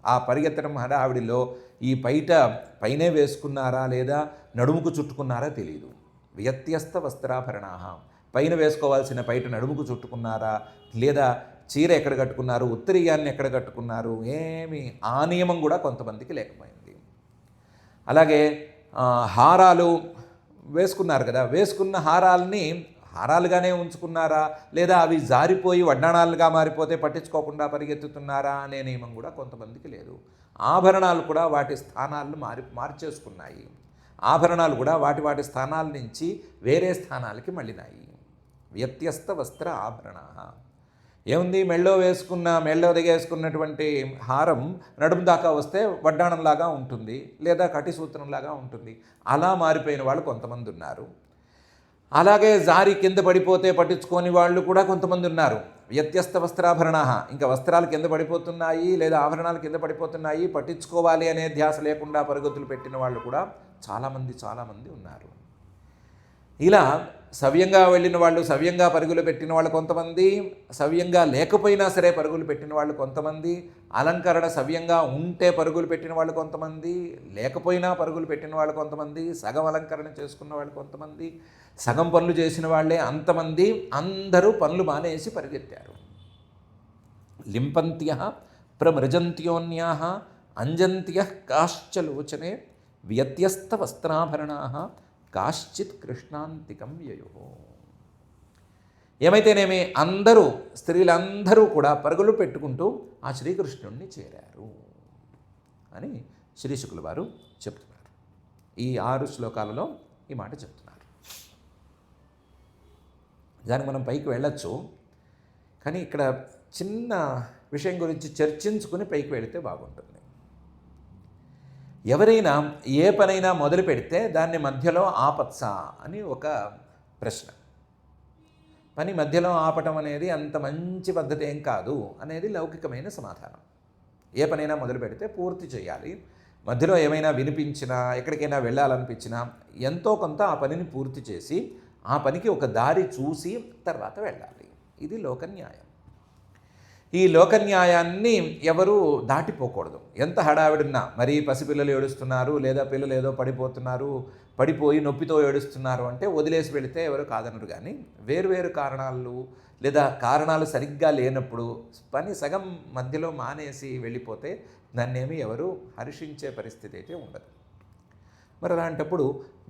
ఆ పరిగెత్తడం హడావిడిలో ఈ పైనే వేసుకున్నారా లేదా నడుముకు చుట్టుకున్నారా తెలియదు. వ్యత్యస్త వస్త్రాభరణా. పైన వేసుకోవాల్సిన పైట నడుముకు చుట్టుకున్నారా, లేదా చీర ఎక్కడ కట్టుకున్నారు, ఉత్తరీయాన్ని ఎక్కడ కట్టుకున్నారు, ఏమి ఆ నియమం కూడా కొంతమందికి లేకపోయింది. అలాగే హారాలు వేసుకున్నారు కదా, వేసుకున్న హారాలుగానే ఉంచుకున్నారా, లేదా అవి జారిపోయి వడ్డాణాలుగా మారిపోతే పట్టించుకోకుండా పరిగెత్తుతున్నారా అనే నియమం కూడా కొంతమందికి లేదు. ఆభరణాలు కూడా వాటి స్థానాలను మార్చేసుకున్నాయి. ఆభరణాలు కూడా వాటి స్థానాల నుంచి వేరే స్థానాలకి మళ్ళినాయి. వ్యత్యస్త వస్త్ర ఆభరణ. ఏముంది, మెళ్ళో దిగేసుకున్నటువంటి హారం నడుము దాకా వస్తే వడ్డాణంలాగా ఉంటుంది, లేదా కటిసూత్రంలాగా ఉంటుంది. అలా మారిపోయిన వాళ్ళు కొంతమంది ఉన్నారు. అలాగే జారి కింద పడిపోతే పట్టించుకోని వాళ్ళు కూడా కొంతమంది ఉన్నారు. వ్యత్యస్త వస్త్రాభరణ. ఇంకా వస్త్రాలు కింద పడిపోతున్నాయి, లేదా ఆభరణాలు కింద పడిపోతున్నాయి, పట్టించుకోవాలి అనే ధ్యాస లేకుండా పరుగుతులు పెట్టిన వాళ్ళు కూడా చాలామంది ఉన్నారు. ఇలా సవ్యంగా వెళ్ళిన వాళ్ళు, సవ్యంగా పరుగులు పెట్టిన వాళ్ళు కొంతమంది, సవ్యంగా లేకపోయినా సరే పరుగులు పెట్టిన వాళ్ళు కొంతమంది, అలంకరణ సవ్యంగా ఉంటే పరుగులు పెట్టిన వాళ్ళు కొంతమంది, లేకపోయినా పరుగులు పెట్టిన వాళ్ళు కొంతమంది, సగం అలంకరణ చేసుకున్న వాళ్ళు కొంతమంది, సగం పనులు చేసిన వాళ్ళే అంతమంది. అందరూ పనులు మానేసి పరిగెత్తారు. లింపంత్య ప్రమృజంత్యోన్యా అంజంత్య కాశ్చలోచనే వ్యత్యస్త వస్త్రాభరణా కాశ్చిత్ కృష్ణాంతికం వ్యయో. ఏమైతేనేమి స్త్రీలందరూ కూడా పరుగులు పెట్టుకుంటూ ఆ శ్రీకృష్ణుణ్ణి చేరారు అని శ్రీ శుకుల వారు చెప్తున్నారు. ఈ 6 శ్లోకాలలో ఈ మాట చెప్తున్నారు. దానికి మనం పైకి వెళ్ళొచ్చు, కానీ ఇక్కడ చిన్న విషయం గురించి చర్చించుకుని పైకి వెళితే బాగుంటుంది. ఎవరైనా ఏ పనైనా మొదలు పెడితే దాన్ని మధ్యలో ఆపత్సా అని ఒక ప్రశ్న. పని మధ్యలో ఆపటం అనేది అంత మంచి పద్ధతి ఏం కాదు అనేది లౌకికమైన సమాధానం. ఏ పనైనా మొదలు పెడితే పూర్తి చేయాలి. మధ్యలో ఏమైనా వినిపించినా, ఎక్కడికైనా వెళ్ళాలనిపించినా ఎంతో కొంత ఆ పనిని పూర్తి చేసి ఆ పనికి ఒక దారి చూసి తర్వాత వెళ్ళాలి. ఇది లోకన్యాయం. ఈ లోకన్యాయాన్ని ఎవరు దాటిపోకూడదు. ఎంత హడావిడున్నా, మరీ పసిపిల్లలు ఏడుస్తున్నారు, లేదా పిల్లలు ఏదో పడిపోయి నొప్పితో ఏడుస్తున్నారు అంటే వదిలేసి వెళితే ఎవరు కాదనరు. కానీ వేరువేరు కారణాలు, లేదా కారణాలు సరిగ్గా లేనప్పుడు పని సగం మధ్యలో మానేసి వెళ్ళిపోతే దాన్నేమి ఎవరు హర్షించే పరిస్థితి అయితే ఉండదు. మరి అలాంటప్పుడు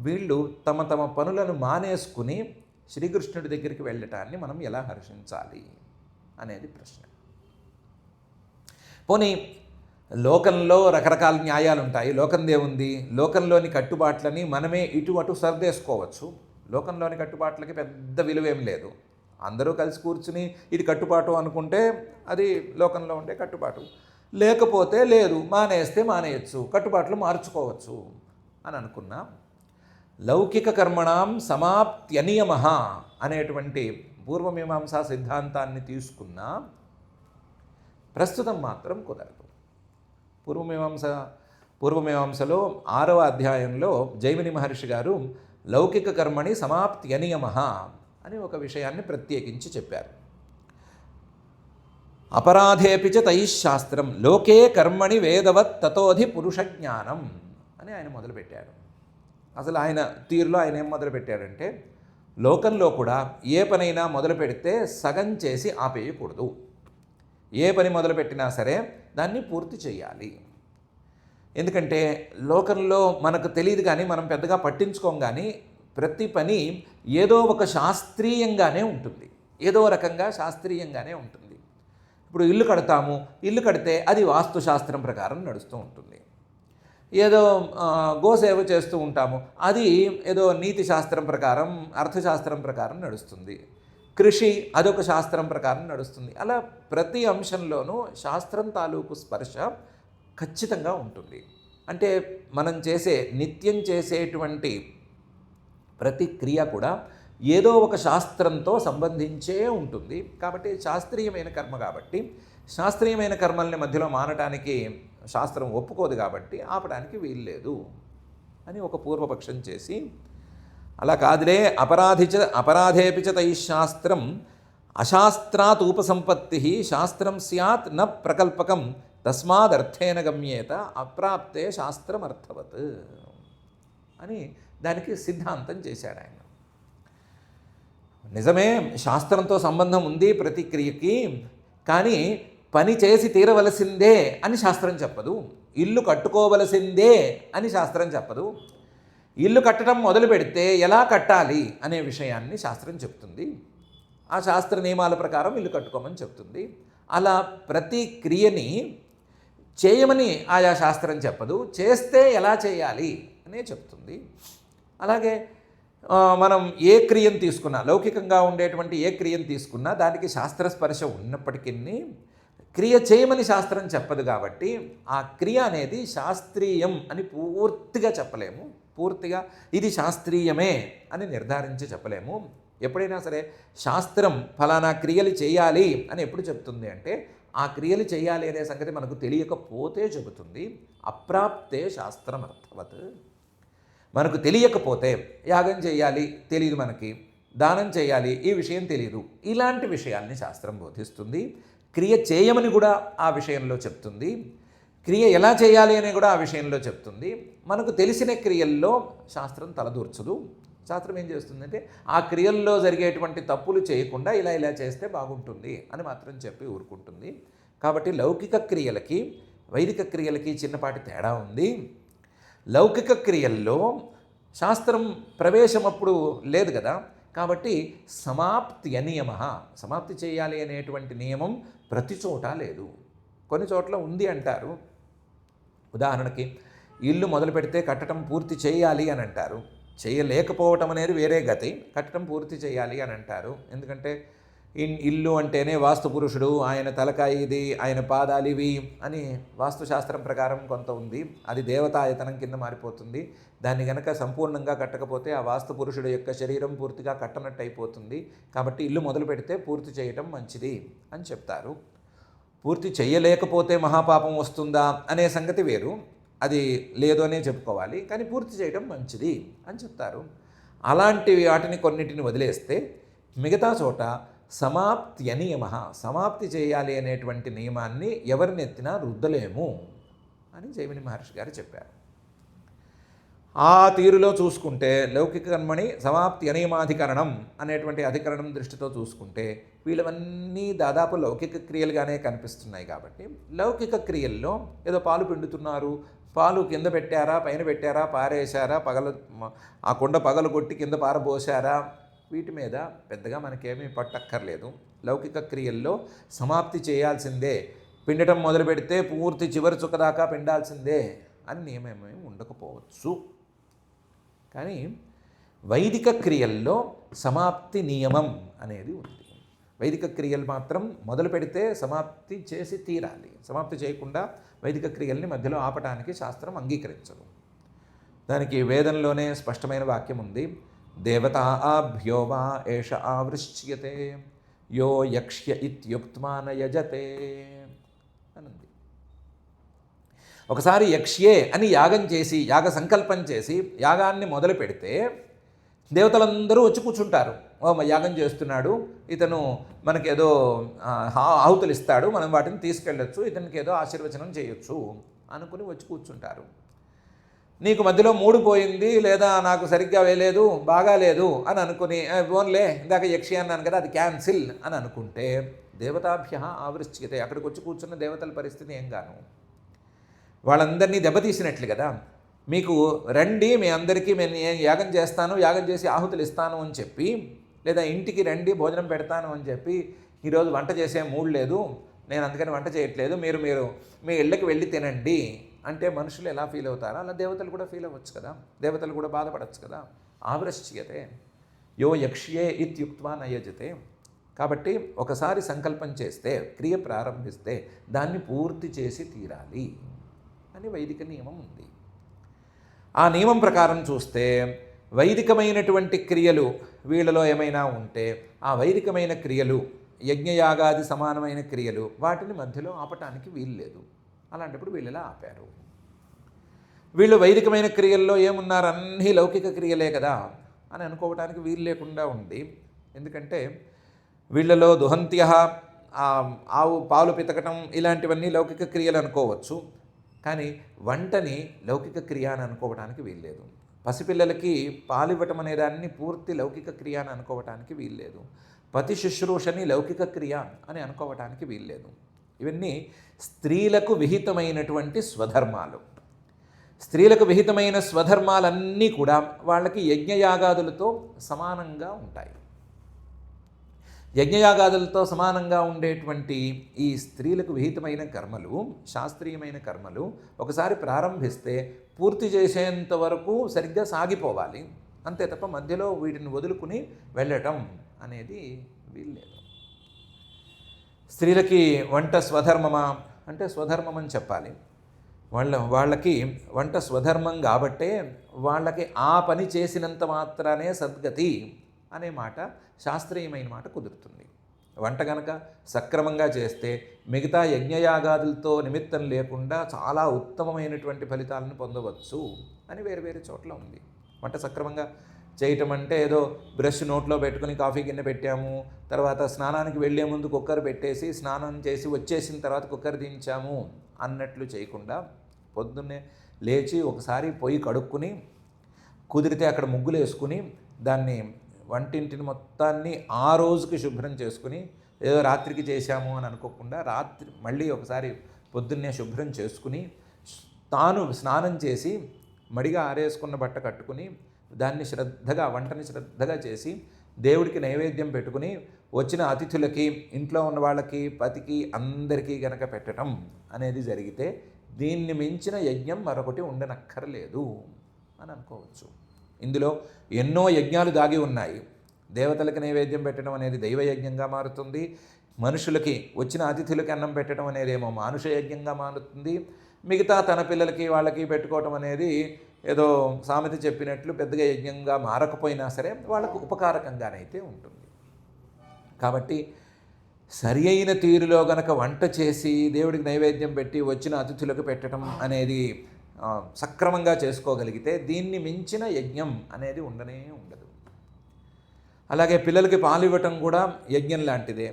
వీళ్ళు తమ పనులను మానేసుకుని శ్రీకృష్ణుడి దగ్గరికి వెళ్ళటాన్ని మనం ఎలా హర్షించాలి అనేది ప్రశ్న. పోనీ లోకంలో రకరకాల న్యాయాలు ఉంటాయి. లోకందే ఉంది, లోకంలోని కట్టుబాట్లని మనమే ఇటు అటు సర్దేసుకోవచ్చు. లోకంలోని కట్టుబాట్లకి పెద్ద విలువేం లేదు. అందరూ కలిసి కూర్చుని ఇది కట్టుబాటు అనుకుంటే అది లోకంలో ఉండే కట్టుబాటు. లేకపోతే లేదు, మానేయచ్చు, కట్టుబాట్లు మార్చుకోవచ్చు అని అనుకున్నా. లౌకిక కర్మణాం సమాప్త్యనియమః అనేటువంటి పూర్వమీమాంసా సిద్ధాంతాన్ని తీసుకున్నా ప్రస్తుతం మాత్రం కుదరదు. పూర్వమీమాంసలో 6వ అధ్యాయంలో జైమిని మహర్షి గారు లౌకిక కర్మణి సమాప్త్యనియమః అని ఒక విషయాన్ని ప్రత్యేకించి చెప్పారు. అపరాధేపి చ తైశాస్త్రం లోకే కర్మణి వేదవత్ తతోధి పురుష జ్ఞానం అని ఆయన మొదలుపెట్టాడు. అసలు ఆయన తీరులో ఆయన ఏం మొదలుపెట్టాడంటే, లోకంలో కూడా ఏ పనైనా మొదలు పెడితే సగం చేసి ఆపేయకూడదు. ఏ పని మొదలుపెట్టినా సరే దాన్ని పూర్తి చేయాలి. ఎందుకంటే లోకంలో మనకు తెలియదు కానీ మనం పెద్దగా పట్టించుకోం కానీ ప్రతి పని ఏదో ఒక శాస్త్రీయంగానే ఉంటుంది, ఏదో రకంగా శాస్త్రీయంగానే ఉంటుంది. ఇప్పుడు ఇల్లు కడతాము, ఇల్లు కడితే అది వాస్తుశాస్త్రం ప్రకారం నడుస్తూ ఉంటుంది. ఏదో గోసేవ చేస్తూ ఉంటాము, అది ఏదో నీతి శాస్త్రం ప్రకారం అర్థశాస్త్రం ప్రకారం నడుస్తుంది. కృషి అదొక శాస్త్రం ప్రకారం నడుస్తుంది. అలా ప్రతి అంశంలోనూ శాస్త్రం తాలూకు స్పర్శ ఖచ్చితంగా ఉంటుంది. అంటే మనం నిత్యం చేసేటువంటి ప్రతి క్రియ కూడా ఏదో ఒక శాస్త్రంతో సంబంధించే ఉంటుంది. కాబట్టి శాస్త్రీయమైన కర్మ కాబట్టి శాస్త్రీయమైన కర్మల్ని మధ్యలో మానటానికి శాస్త్రం ఒప్పుకోదు కాబట్టి ఆపడానికి వీల్లేదు అని ఒక పూర్వపక్షం చేసి, అలా కాదులే అపరాధేపిచ తైశాస్త్రం అశాస్త్రాత్ ఉపసంపత్తి శాస్త్రం స్యాత్ న ప్రకల్పకం తస్మాదర్థేన గమ్యేత అప్రాప్తే శాస్త్రమర్థవత్ అని దానికి సిద్ధాంతం చేశాడు ఆయన. నిజమే, శాస్త్రంతో సంబంధం ఉంది ప్రతి క్రియకి, కానీ పని చేసి తీరవలసిందే అని శాస్త్రం చెప్పదు. ఇల్లు కట్టుకోవలసిందే అని శాస్త్రం చెప్పదు. ఇల్లు కట్టడం మొదలు పెడితే ఎలా కట్టాలి అనే విషయాన్ని శాస్త్రం చెప్తుంది. ఆ శాస్త్ర నియమాల ప్రకారం ఇల్లు కట్టుకోమని చెప్తుంది. అలా ప్రతి క్రియని చేయమని ఆయా శాస్త్రం చెప్పదు, చేస్తే ఎలా చేయాలి అనే చెప్తుంది. అలాగే మనం ఏ క్రియను తీసుకున్నా, లౌకికంగా ఉండేటువంటి ఏ క్రియను తీసుకున్నా దానికి శాస్త్రస్పర్శ ఉన్నప్పటికీ క్రియ చేయమని శాస్త్రం చెప్పదు. కాబట్టి ఆ క్రియ అనేది శాస్త్రీయం అని పూర్తిగా చెప్పలేము, పూర్తిగా ఇది శాస్త్రీయమే అని నిర్ధారించి చెప్పలేము. ఎప్పుడైనా సరే శాస్త్రం ఫలానా క్రియలు చేయాలి అని ఎప్పుడు చెప్తుంది అంటే ఆ క్రియలు చేయాలి అనే సంగతి మనకు తెలియకపోతే చెబుతుంది. అప్రాప్తే శాస్త్రమర్థవత్. మనకు తెలియకపోతే యాగం చేయాలి తెలియదు, మనకి దానం చేయాలి ఈ విషయం తెలియదు, ఇలాంటి విషయాల్ని శాస్త్రం బోధిస్తుంది. క్రియ చేయమని కూడా ఆ విషయంలో చెప్తుంది, క్రియ ఎలా చేయాలి అని కూడా ఆ విషయంలో చెప్తుంది. మనకు తెలిసిన క్రియల్లో శాస్త్రం తలదూర్చదు. శాస్త్రం ఏం చేస్తుందంటే ఆ క్రియల్లో జరిగేటువంటి తప్పులు చేయకుండా ఇలా ఇలా చేస్తే బాగుంటుంది అని మాత్రం చెప్పి ఊరుకుంటుంది. కాబట్టి లౌకిక క్రియలకి వైదిక క్రియలకి చిన్నపాటి తేడా ఉంది. లౌకిక క్రియల్లో శాస్త్రం ప్రవేశం అప్పుడు లేదు కదా, కాబట్టి సమాప్తి అనియమ, సమాప్తి చేయాలి అనేటువంటి నియమం ప్రతి చోట లేదు, కొన్ని చోట్ల ఉంది అంటారు. ఉదాహరణకి ఇల్లు మొదలు పెడితే కట్టడం పూర్తి చేయాలి అని అంటారు, చేయలేకపోవటం అనేది వేరే గతి, కట్టడం పూర్తి చేయాలి అని అంటారు. ఎందుకంటే ఇల్లు అంటేనే వాస్తు పురుషుడు, ఆయన తలకాయ ఇది, ఆయన పాదాలు ఇవి అని వాస్తుశాస్త్రం ప్రకారం కొంత ఉంది. అది దేవతాయతనం కింద మారిపోతుంది. దాన్ని గనక సంపూర్ణంగా కట్టకపోతే ఆ వాస్తు పురుషుడు యొక్క శరీరం పూర్తిగా కట్టనట్టు అయిపోతుంది. కాబట్టి ఇల్లు మొదలు పెడితే పూర్తి చేయటం మంచిది అని చెప్తారు. పూర్తి చేయలేకపోతే మహాపాపం వస్తుందా అనే సంగతి వేరు, అది లేదు అనే చెప్పుకోవాలి. కానీ పూర్తి చేయడం మంచిది అని చెప్తారు. అలాంటి వాటిని కొన్నిటిని వదిలేస్తే మిగతా చోట సమాప్తి నియమ, సమాప్తి చేయాలి అనేటువంటి నియమాన్ని ఎవరినెత్తినా రుద్దలేము అని జైమిని మహర్షి గారు చెప్పారు. ఆ తీరులో చూసుకుంటే లౌకిక కర్మని సమాప్తి అనియమాధికరణం అనేటువంటి అధికరణం దృష్టితో చూసుకుంటే వీళ్ళవన్నీ దాదాపు లౌకిక క్రియలుగానే కనిపిస్తున్నాయి. కాబట్టి లౌకిక క్రియల్లో ఏదో పాలు పిండుతున్నారు, పాలు కింద పెట్టారా పైన పెట్టారా పారేశారా ఆ కుండ పగలు కొట్టి కింద పారబోసారా, వీటి మీద పెద్దగా మనకేమీ పట్టక్కర్లేదు. లౌకిక క్రియల్లో సమాప్తి చేయాల్సిందే, పిండటం మొదలు పెడితే పూర్తి చివరి చుక్కదాకా పిండాల్సిందే అని నియమేమీ ఉండకపోవచ్చు. కానీ వైదిక క్రియల్లో సమాప్తి నియమం అనేది ఉంది. వైదిక క్రియలు మాత్రం మొదలు పెడితే సమాప్తి చేసి తీరాలి, సమాప్తి చేయకుండా వైదిక క్రియల్ని మధ్యలో ఆపటానికి శాస్త్రం అంగీకరించదు. దానికి వేదంలోనే స్పష్టమైన వాక్యం ఉంది, దేవతాభ్యో వా ఏష ఆవృష్యతే యో యక్ష్య ఇత్యుక్త్మాన యజతే అనంది. ఒకసారి యక్ష్యే అని యాగం చేసి యాగ సంకల్పం చేసి యాగాన్ని మొదలు పెడితే దేవతలందరూ వచ్చి కూర్చుంటారు. యాగం చేస్తున్నాడు ఇతను, మనకేదో ఆహుతులు ఇస్తాడు, మనం వాటిని తీసుకెళ్ళొచ్చు, ఇతనికి ఏదో ఆశీర్వచనం చేయొచ్చు అనుకుని వచ్చి కూర్చుంటారు. నీకు మధ్యలో మూడు పోయింది, లేదా నాకు సరిగ్గా వేయలేదు, బాగాలేదు అని అనుకుని ఓన్లే ఇందాక యక్షి అన్నాను కదా అది క్యాన్సిల్ అని అనుకుంటే దేవతాభ్య ఆవృశ్చితే, అక్కడికి వచ్చి కూర్చున్న దేవతల పరిస్థితి ఏం గాను, వాళ్ళందరినీ దెబ్బతీసినట్లు కదా. మీకు రండి, మీ అందరికీ నేను యాగం చేస్తాను, యాగం చేసి ఆహుతులు ఇస్తాను అని చెప్పి, లేదా ఇంటికి రండి భోజనం పెడతాను అని చెప్పి, ఈరోజు వంట చేసే మూడ్ లేదు, నేను అందుకని వంట చేయట్లేదు, మీరు మీ ఇళ్ళకి వెళ్ళి తినండి అంటే మనుషులు ఎలా ఫీల్ అవుతారో అలా దేవతలు కూడా ఫీల్ అవ్వచ్చు కదా, దేవతలు కూడా బాధపడవచ్చు కదా. ఆవృశ్యతే యో యక్ష్యే ఇత్యుక్త్వా నయజతే. కాబట్టి ఒకసారి సంకల్పం చేస్తే, క్రియ ప్రారంభిస్తే దాన్ని పూర్తి చేసి తీరాలి అని వైదిక నియమం ఉంది. ఆ నియమం ప్రకారం చూస్తే వైదికమైనటువంటి క్రియలు వీళ్ళలో ఏమైనా ఉంటే ఆ వైదికమైన క్రియలు యజ్ఞయాగాది సమానమైన క్రియలు వాటిని మధ్యలో ఆపటానికి వీలు లేదు. అలాంటప్పుడు వీళ్ళలా ఆపారు. వీళ్ళు వైదికమైన క్రియల్లో ఏమున్నారు, అన్నీ లౌకిక క్రియలే కదా అని అనుకోవటానికి వీలు లేకుండా ఉంది. ఎందుకంటే వీళ్ళలో దుహంత్య, ఆవు పాలు పితకటం ఇలాంటివన్నీ లౌకిక క్రియలు అనుకోవచ్చు, కానీ వంటని లౌకిక క్రియ అని అనుకోవటానికి వీల్లేదు. పసిపిల్లలకి పాలివ్వటం అనే దాన్ని పూర్తి లౌకిక క్రియ అని అనుకోవటానికి వీల్లేదు. పతి శుశ్రూషని లౌకిక క్రియ అని అనుకోవటానికి వీల్లేదు. ఇవన్నీ స్త్రీలకు విహితమైనటువంటి స్వధర్మాలు. స్త్రీలకు విహితమైన స్వధర్మాలన్నీ కూడా వాళ్ళకి యజ్ఞయాగాదులతో సమానంగా ఉంటాయి. యజ్ఞయాగాదులతో సమానంగా ఉండేటువంటి ఈ స్త్రీలకు విహితమైన కర్మలు, శాస్త్రీయమైన కర్మలు ఒకసారి ప్రారంభిస్తే పూర్తి చేసేంత వరకు సరిగ్గా సాగిపోవాలి. అంతే తప్ప మధ్యలో వీటిని వదులుకుని వెళ్ళటం అనేది వీల్లేదు. స్త్రీలకి వంట స్వధర్మమా అంటే స్వధర్మం అని చెప్పాలి. వాళ్ళకి వంట స్వధర్మం కాబట్టే వాళ్ళకి ఆ పని చేసినంత మాత్రానే సద్గతి అనే మాట శాస్త్రీయమైన మాట కుదురుతుంది. వంట గనక సక్రమంగా చేస్తే మిగతా యజ్ఞయాగాదులతో నిమిత్తం లేకుండా చాలా ఉత్తమమైనటువంటి ఫలితాలను పొందవచ్చు అని వేరు చోట్ల ఉంది. వంట సక్రమంగా చేయటం అంటే ఏదో బ్రష్ నోట్లో పెట్టుకుని కాఫీ గిన్నె పెట్టాము, తర్వాత స్నానానికి వెళ్ళే ముందు కుక్కర్ పెట్టేసి స్నానం చేసి వచ్చేసిన తర్వాత కుక్కర్ దించాము అన్నట్లు చేయకుండా పొద్దున్నే లేచి ఒకసారి పొయ్యి కడుక్కుని, కుదిరితే అక్కడ ముగ్గులు వేసుకుని, దాన్ని వంటింటిని మొత్తాన్ని ఆ రోజుకి శుభ్రం చేసుకుని, ఏదో రాత్రికి చేశాము అని అనుకోకుండా రాత్రి మళ్ళీ ఒకసారి పొద్దున్నే శుభ్రం చేసుకుని, తాను స్నానం చేసి మడిగా ఆరేసుకున్న బట్ట కట్టుకుని దాన్ని వంటని శ్రద్ధగా చేసి దేవుడికి నైవేద్యం పెట్టుకుని వచ్చిన అతిథులకి, ఇంట్లో ఉన్న వాళ్ళకి, పతికి అందరికీ గనక పెట్టడం అనేది జరిగితే దీన్ని మించిన యజ్ఞం మరొకటి ఉండనక్కర్లేదు అని అనుకోవచ్చు. ఇందులో ఎన్నో యజ్ఞాలు దాగి ఉన్నాయి. దేవతలకి నైవేద్యం పెట్టడం అనేది దైవయజ్ఞంగా మారుతుంది. మనుషులకి, వచ్చిన అతిథులకి అన్నం పెట్టడం అనేది ఏమో మానుష యజ్ఞంగా మారుతుంది. మిగతా తన పిల్లలకి వాళ్ళకి పెట్టుకోవటం అనేది ఏదో సామెత చెప్పినట్లు పెద్దగా యజ్ఞంగా మారకపోయినా సరే వాళ్ళకు ఉపకారకంగానైతే ఉంటుంది. కాబట్టి సరి అయిన తీరులో గనక వంట చేసి దేవుడికి నైవేద్యం పెట్టి వచ్చిన అతిథులకు పెట్టడం అనేది సక్రమంగా చేసుకోగలిగితే దీన్ని మించిన యజ్ఞం అనేది ఉండనే ఉండదు. అలాగే పిల్లలకి పాలు ఇవ్వటం కూడా యజ్ఞం లాంటిదే.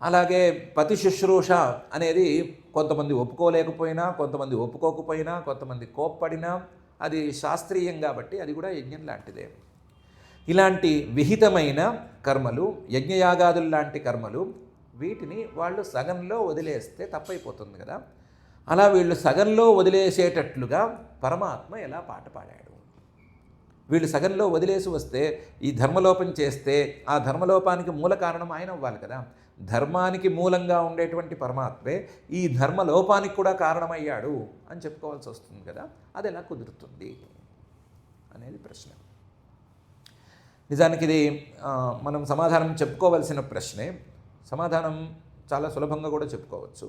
అలాగే పతి శుశ్రూష అనేది కొంతమంది ఒప్పుకోలేకపోయినా, కొంతమంది ఒప్పుకోకపోయినా, కొంతమంది కోప్పడినా అది శాస్త్రీయం కాబట్టి అది కూడా యజ్ఞం లాంటిదే. ఇలాంటి విహితమైన కర్మలు, యజ్ఞయాగాదులు లాంటి కర్మలు, వీటిని వాళ్ళు సగంలో వదిలేస్తే తప్పైపోతుంది కదా. అలా వీళ్ళు సగంలో వదిలేసేటట్లుగా పరమాత్మ ఎలా పాట పాడాడు. వీళ్ళు సగంలో వదిలేసి వస్తే ఈ ధర్మలోపం చేస్తే ఆ ధర్మలోపానికి మూల కారణం ఆయన అవ్వాలి కదా. ధర్మానికి మూలంగా ఉండేటువంటి పరమాత్మే ఈ ధర్మలోపానికి కూడా కారణమయ్యాడు అని చెప్పుకోవాల్సి వస్తుంది కదా. అది ఎలా కుదురుతుంది అనేది ప్రశ్న. నిజానికి ఇది మనం సమాధానం చెప్పుకోవలసిన ప్రశ్నే. సమాధానం చాలా సులభంగా కూడా చెప్పుకోవచ్చు.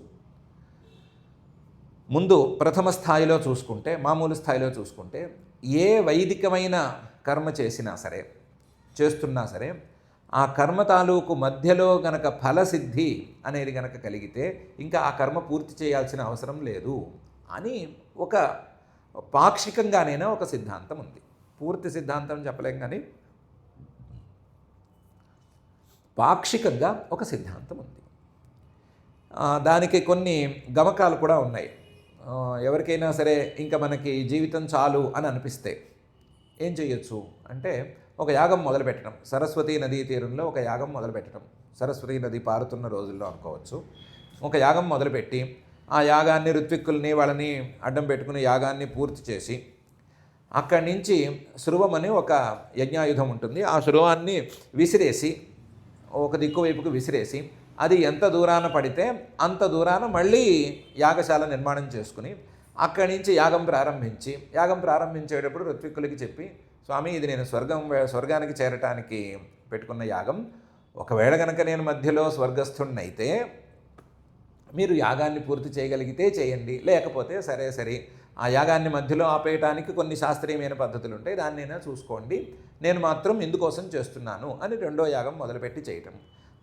ముందు ప్రథమ స్థాయిలో చూసుకుంటే, మామూలు స్థాయిలో చూసుకుంటే, ఏ వైదికమైన కర్మ చేస్తున్నా సరే ఆ కర్మ తాలూకు మధ్యలో గనక ఫలసిద్ధి అనేది గనక కలిగితే ఇంకా ఆ కర్మ పూర్తి చేయాల్సిన అవసరం లేదు అని ఒక పాక్షికంగానైనా ఒక సిద్ధాంతం ఉంది. పూర్తి సిద్ధాంతం చెప్పలేం కానీ పాక్షికంగా ఒక సిద్ధాంతం ఉంది. దానికి కొన్ని గమకాలు కూడా ఉన్నాయి. ఎవరికైనా సరే ఇంకా మనకి జీవితం చాలు అని అనిపిస్తే ఏం చేయొచ్చు అంటే ఒక యాగం మొదలుపెట్టడం. సరస్వతీ నదీ తీరంలో ఒక యాగం మొదలుపెట్టడం. సరస్వతీ నది పారుతున్న రోజుల్లో అనుకోవచ్చు. ఒక యాగం మొదలుపెట్టి ఆ యాగాన్ని ఋత్విక్కుల్ని వాళ్ళని అడ్డం పెట్టుకుని యాగాన్ని పూర్తి చేసి అక్కడి నుంచి శృవం అని ఒక యజ్ఞాయుధం ఉంటుంది. ఆ శృవాన్ని విసిరేసి ఒక దిక్కు వైపుకు విసిరేసి అది ఎంత దూరాన పడితే అంత దూరాన మళ్ళీ యాగశాల నిర్మాణం చేసుకుని అక్కడి నుంచి యాగం ప్రారంభించేటప్పుడు ఋత్విక్కులకి చెప్పి, స్వామి ఇది నేను స్వర్గానికి చేరటానికి పెట్టుకున్న యాగం, ఒకవేళ కనుక నేను మధ్యలో స్వర్గస్థుడినైతే మీరు యాగాన్ని పూర్తి చేయగలిగితే చేయండి, లేకపోతే సరే ఆ యాగాన్ని మధ్యలో ఆపేయటానికి కొన్ని శాస్త్రీయమైన పద్ధతులు ఉంటాయి, దాన్నైనా చూసుకోండి, నేను మాత్రం ఇందుకోసం చేస్తున్నాను అని రెండో యాగం మొదలుపెట్టి చేయటం.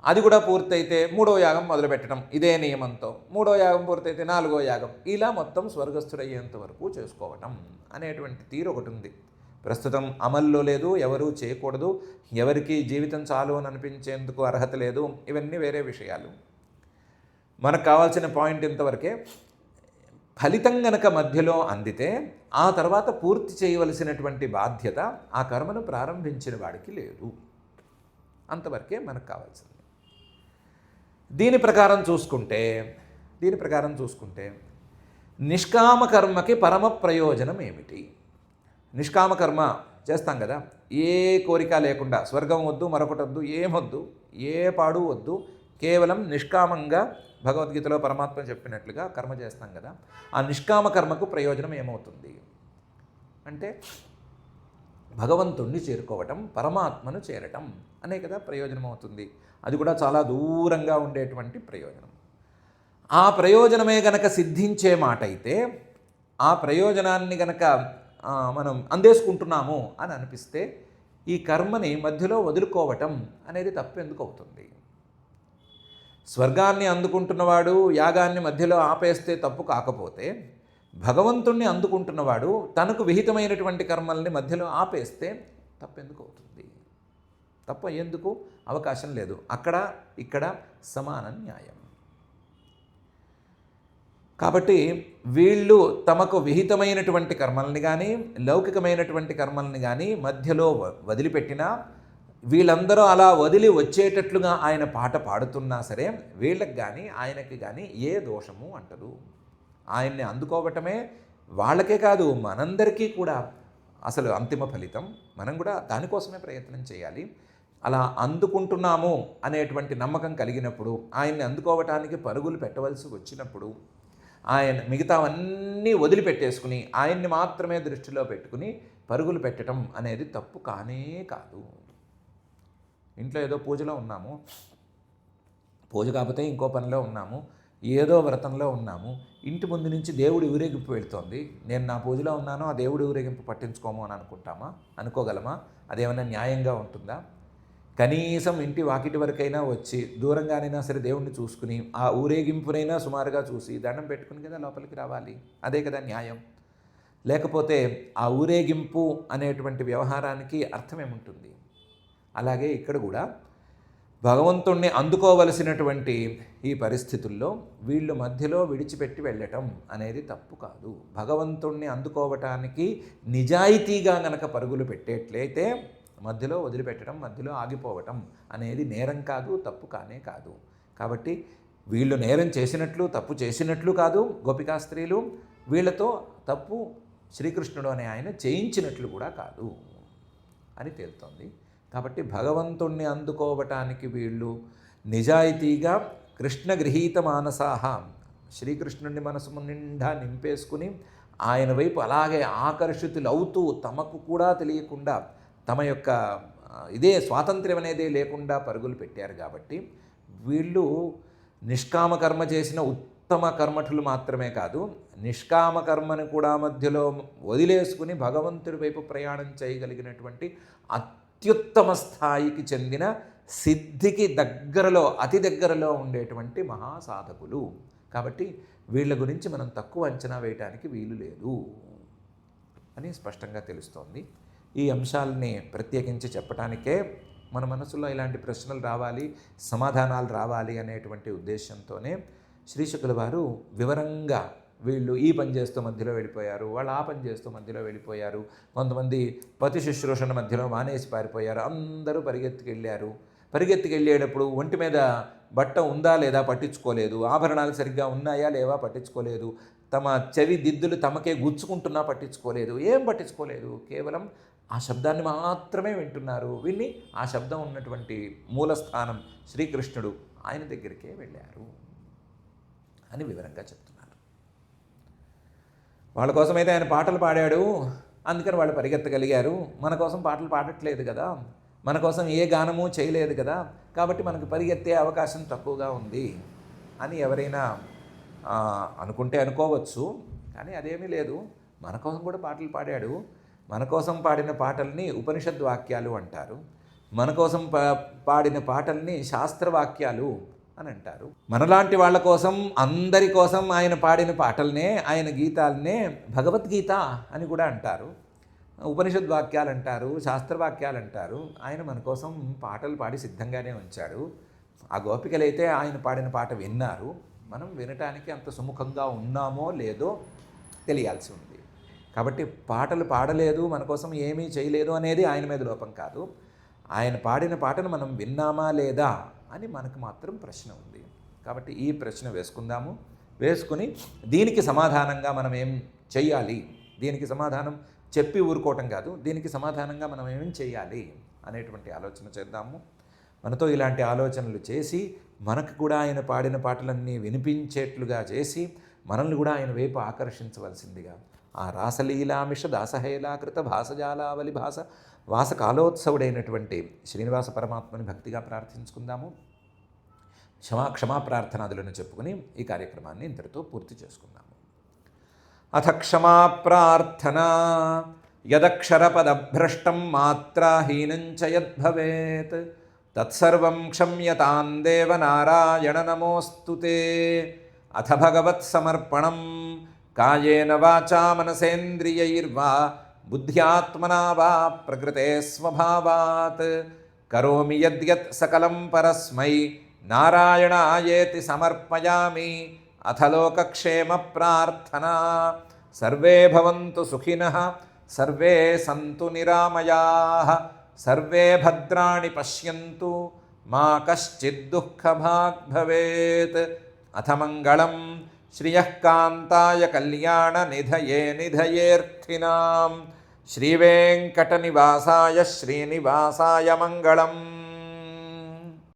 అది కూడా పూర్తయితే మూడో యాగం మొదలుపెట్టడం ఇదే నియమంతో. మూడో యాగం పూర్తయితే నాలుగో యాగం, ఇలా మొత్తం స్వర్గస్థుడయ్యేంత వరకు చేసుకోవటం అనేటువంటి తీరు ఒకటి ఉంది. ప్రస్తుతం అమల్లో లేదు, ఎవరూ చేయకూడదు, ఎవరికి జీవితం చాలు అని అనిపించేందుకు అర్హత లేదు, ఇవన్నీ వేరే విషయాలు. మనకు కావాల్సిన పాయింట్ ఇంతవరకే. ఫలితం గనక మధ్యలో అందితే ఆ తర్వాత పూర్తి చేయవలసినటువంటి బాధ్యత ఆ కర్మను ప్రారంభించిన వాడికి లేదు. అంతవరకే మనకు కావాల్సింది. దీని ప్రకారం చూసుకుంటే నిష్కామ కర్మకి పరమ ప్రయోజనం ఏమిటి? నిష్కామ కర్మ చేస్తాం కదా, ఏ కోరిక లేకుండా, స్వర్గం వద్దు, మరొకటి వద్దు, ఏమొద్దు, ఏ పాడు వద్దు, కేవలం నిష్కామంగా భగవద్గీతలో పరమాత్మ చెప్పినట్లుగా కర్మ చేస్తాం కదా, ఆ నిష్కామ కర్మకు ప్రయోజనం ఏమవుతుంది అంటే భగవంతుణ్ణి చేరుకోవటం, పరమాత్మను చేరటం అనే కదా ప్రయోజనం అవుతుంది. అది కూడా చాలా దూరంగా ఉండేటువంటి ప్రయోజనం. ఆ ప్రయోజనమే గనక సిద్ధించే మాట అయితే, ఆ ప్రయోజనాన్ని గనక మనం అందేసుకుంటున్నాము అని అనిపిస్తే ఈ కర్మని మధ్యలో వదులుకోవటం అనేది తప్పెందుకు అవుతుంది? స్వర్గాన్ని అందుకుంటున్నవాడు యాగాన్ని మధ్యలో ఆపేస్తే తప్పు కాకపోతే, భగవంతుణ్ణి అందుకుంటున్నవాడు తనకు విహితమైనటువంటి కర్మల్ని మధ్యలో ఆపేస్తే తప్పెందుకు అవుతుంది? తప్ప ఎందుకు అవకాశం లేదు. అక్కడ ఇక్కడ సమాన న్యాయం. కాబట్టి వీళ్ళు తమకు విహితమైనటువంటి కర్మల్ని కానీ లౌకికమైనటువంటి కర్మల్ని కానీ మధ్యలో వదిలిపెట్టినా, వీళ్ళందరూ అలా వదిలి వచ్చేటట్లుగా ఆయన పాట పాడుతున్నా సరే వీళ్ళకి కానీ ఆయనకి కానీ ఏ దోషము అంటదు. ఆయన్ని అందుకోవటమే వాళ్ళకే కాదు మనందరికీ కూడా అసలు అంతిమ ఫలితం. మనం కూడా దానికోసమే ప్రయత్నం చేయాలి. అలా అందుకుంటున్నాము అనేటువంటి నమ్మకం కలిగినప్పుడు, ఆయన్ని అందుకోవటానికి పరుగులు పెట్టవలసి వచ్చినప్పుడు, ఆయన మిగతావన్నీ వదిలిపెట్టేసుకుని ఆయన్ని మాత్రమే దృష్టిలో పెట్టుకుని పరుగులు పెట్టడం అనేది తప్పు కానే కాదు. ఇంట్లో ఏదో పూజలో ఉన్నాము, పూజ కాకపోతే ఇంకో పనిలో ఉన్నాము, ఏదో వ్రతంలో ఉన్నాము, ఇంటి ముందు నుంచి దేవుడి ఊరేగింపు వెళుతోంది, నేను నా పూజలో ఉన్నాను, ఆ దేవుడి ఊరేగింపు పట్టించుకోము అని అనుకోగలమా? అదేమన్నా న్యాయంగా ఉంటుందా? కనీసం ఇంటి వాకిటి వరకైనా వచ్చి దూరంగానైనా సరే దేవుణ్ణి చూసుకుని ఆ ఊరేగింపునైనా సుమారుగా చూసి దండం పెట్టుకుని కదా లోపలికి రావాలి. అదే కదా న్యాయం. లేకపోతే ఆ ఊరేగింపు అనేటువంటి వ్యవహారానికి అర్థమేముంటుంది? అలాగే ఇక్కడ కూడా భగవంతుణ్ణి అందుకోవలసినటువంటి ఈ పరిస్థితుల్లో వీళ్ళు మధ్యలో విడిచిపెట్టి వెళ్ళటం అనేది తప్పు కాదు. భగవంతుణ్ణి అందుకోవటానికి నిజాయితీగా గనక పరుగులు పెట్టేట్లయితే మధ్యలో వదిలిపెట్టడం, మధ్యలో ఆగిపోవటం అనేది నేరం కాదు, తప్పు కానే కాదు. కాబట్టి వీళ్ళు నేరం చేసినట్లు, తప్పు చేసినట్లు కాదు గోపికా స్త్రీలు, వీళ్ళతో తప్పు శ్రీకృష్ణుడు అనే ఆయన చేయించినట్లు కూడా కాదు అని తేలుతోంది. కాబట్టి భగవంతుణ్ణి అందుకోవటానికి వీళ్ళు నిజాయితీగా కృష్ణ గృహీత మానసాహ, శ్రీకృష్ణుడిని మనసు నిండా నింపేసుకుని ఆయన వైపు అలాగే ఆకర్షితులవుతూ తమకు కూడా తెలియకుండా తమ యొక్క ఇదే స్వాతంత్ర్యం అనేదే లేకుండా పరుగులు పెట్టారు. కాబట్టి వీళ్ళు నిష్కామ కర్మ చేసిన ఉత్తమ కర్మఠులు మాత్రమే కాదు, నిష్కామ కర్మను కూడా మధ్యలో వదిలేసుకుని భగవంతుడి వైపు ప్రయాణం చేయగలిగినటువంటి అత్యుత్తమ స్థాయికి చెందిన సిద్ధికి దగ్గరలో, అతి దగ్గరలో ఉండేటువంటి మహాసాధకులు. కాబట్టి వీళ్ళ గురించి మనం తక్కువ అంచనా వేయటానికి వీలు లేదు అని స్పష్టంగా తెలుస్తోంది. ఈ అంశాలని ప్రత్యేకించి చెప్పటానికే మన మనసులో ఇలాంటి ప్రశ్నలు రావాలి, సమాధానాలు రావాలి అనేటువంటి ఉద్దేశంతోనే శ్రీశుకుల వారు వివరంగా వీళ్ళు ఈ పని చేస్తూ మధ్యలో వెళ్ళిపోయారు, వాళ్ళు ఆ పని చేస్తూ మధ్యలో వెళ్ళిపోయారు, కొంతమంది పతి శుశ్రూషణ మధ్యలో మానేసి పారిపోయారు, అందరూ పరిగెత్తుకెళ్ళారు. పరిగెత్తుకెళ్ళేటప్పుడు ఒంటి మీద బట్ట ఉందా లేదా పట్టించుకోలేదు, ఆభరణాలు సరిగ్గా ఉన్నాయా లేవా పట్టించుకోలేదు, తమ చెవి దిద్దులు తమకే గుచ్చుకుంటున్నా పట్టించుకోలేదు, ఏం పట్టించుకోలేదు, కేవలం ఆ శబ్దాన్ని మాత్రమే వింటున్నారు. విని ఆ శబ్దం ఉన్నటువంటి మూలస్థానం శ్రీకృష్ణుడు ఆయన దగ్గరికే వెళ్ళారు అని వివరంగా చెప్తున్నారు. వాళ్ళ కోసమైతే ఆయన పాటలు పాడాడు, అందుకని వాళ్ళు పరిగెత్తగలిగారు. మన కోసం పాటలు పాడట్లేదు కదా, మన కోసం ఏ గానము చేయలేదు కదా, కాబట్టి మనకు పరిగెత్తే అవకాశం తక్కువగా ఉంది అని ఎవరైనా అనుకుంటే అనుకోవచ్చు. కానీ అదేమీ లేదు, మన కోసం కూడా పాటలు పాడాడు. మన కోసం పాడిన పాటల్ని ఉపనిషద్ వాక్యాలు అంటారు, మన కోసం పాడిన పాటల్ని శాస్త్రవాక్యాలు అని అంటారు. మనలాంటి వాళ్ళ కోసం, అందరి కోసం ఆయన పాడిన పాటలనే, ఆయన గీతాలనే భగవద్గీత అని కూడా అంటారు, ఉపనిషద్ వాక్యాలు అంటారు, శాస్త్రవాక్యాలు అంటారు. ఆయన మన కోసం పాటలు పాడి సిద్ధంగానే ఉంచాడు. ఆ గోపికలైతే ఆయన పాడిన పాట విన్నారు. మనం వినటానికి అంత సుముఖంగా ఉన్నామో లేదో తెలియాల్సి ఉంది. కాబట్టి పాటలు పాడలేదు, మన కోసం ఏమీ చేయలేదు అనేది ఆయన మీద లోపం కాదు. ఆయన పాడిన పాటను మనం విన్నామా లేదా అని మనకు మాత్రం ప్రశ్న ఉంది. కాబట్టి ఈ ప్రశ్న వేసుకుందాము. వేసుకుని దీనికి సమాధానంగా మనం ఏం చెయ్యాలి, దీనికి సమాధానం చెప్పి ఊరుకోవటం కాదు, దీనికి సమాధానంగా మనం ఏం చేయాలి అనేటువంటి ఆలోచన చేద్దాము. మనతో ఇలాంటి ఆలోచనలు చేసి మనకు కూడా ఆయన పాడిన పాటలన్నీ వినిపించేట్లుగా చేసి మనల్ని కూడా ఆయన వైపు ఆకర్షించవలసిందిగా ఆ రాసలీలామిష దాసహేలాకృత భాసజాలావలి భాస వాస కాలోత్సవుడైనటువంటి శ్రీనివాస పరమాత్మని భక్తిగా ప్రార్థించుకుందాము. క్షమా ప్రార్థనాదులను చెప్పుకుని ఈ కార్యక్రమాన్ని ఇంతటితో పూర్తి చేసుకుందాము. అథ క్షమా ప్రార్థనా యదక్షరపదభ్రష్టం మాత్రాహీనం చ యద్భవేత్ తత్సర్వం క్షమ్యతాం దేవ నారాయణ నమోస్తుతే. అథ భగవత్సమర్పణం కాయేన వాచా మనసేంద్రియైర్వా బుద్ధ్యాత్మనా వా ప్రకృతే స్వభావాత్ కరోమి యద్యత్ సకలం పరస్మై నారాయణాయేతి సమర్పయామి. అథ లోకక్షేమ ప్రార్థనా. సర్వే భవంతు సుఖినః, సర్వే సంతు నిరామయాః, సర్వే భద్రాణి పశ్యంతు, మా కశ్చిద్ దుఃఖభాగ్ భవేత్. అథ మంగళం శ్రియః కాంతాయ కళ్యాణ నిధయే నిధయేర్థినాం. శ్రీవేంకటనివాసాయ శ్రీనివాసాయ మంగళం.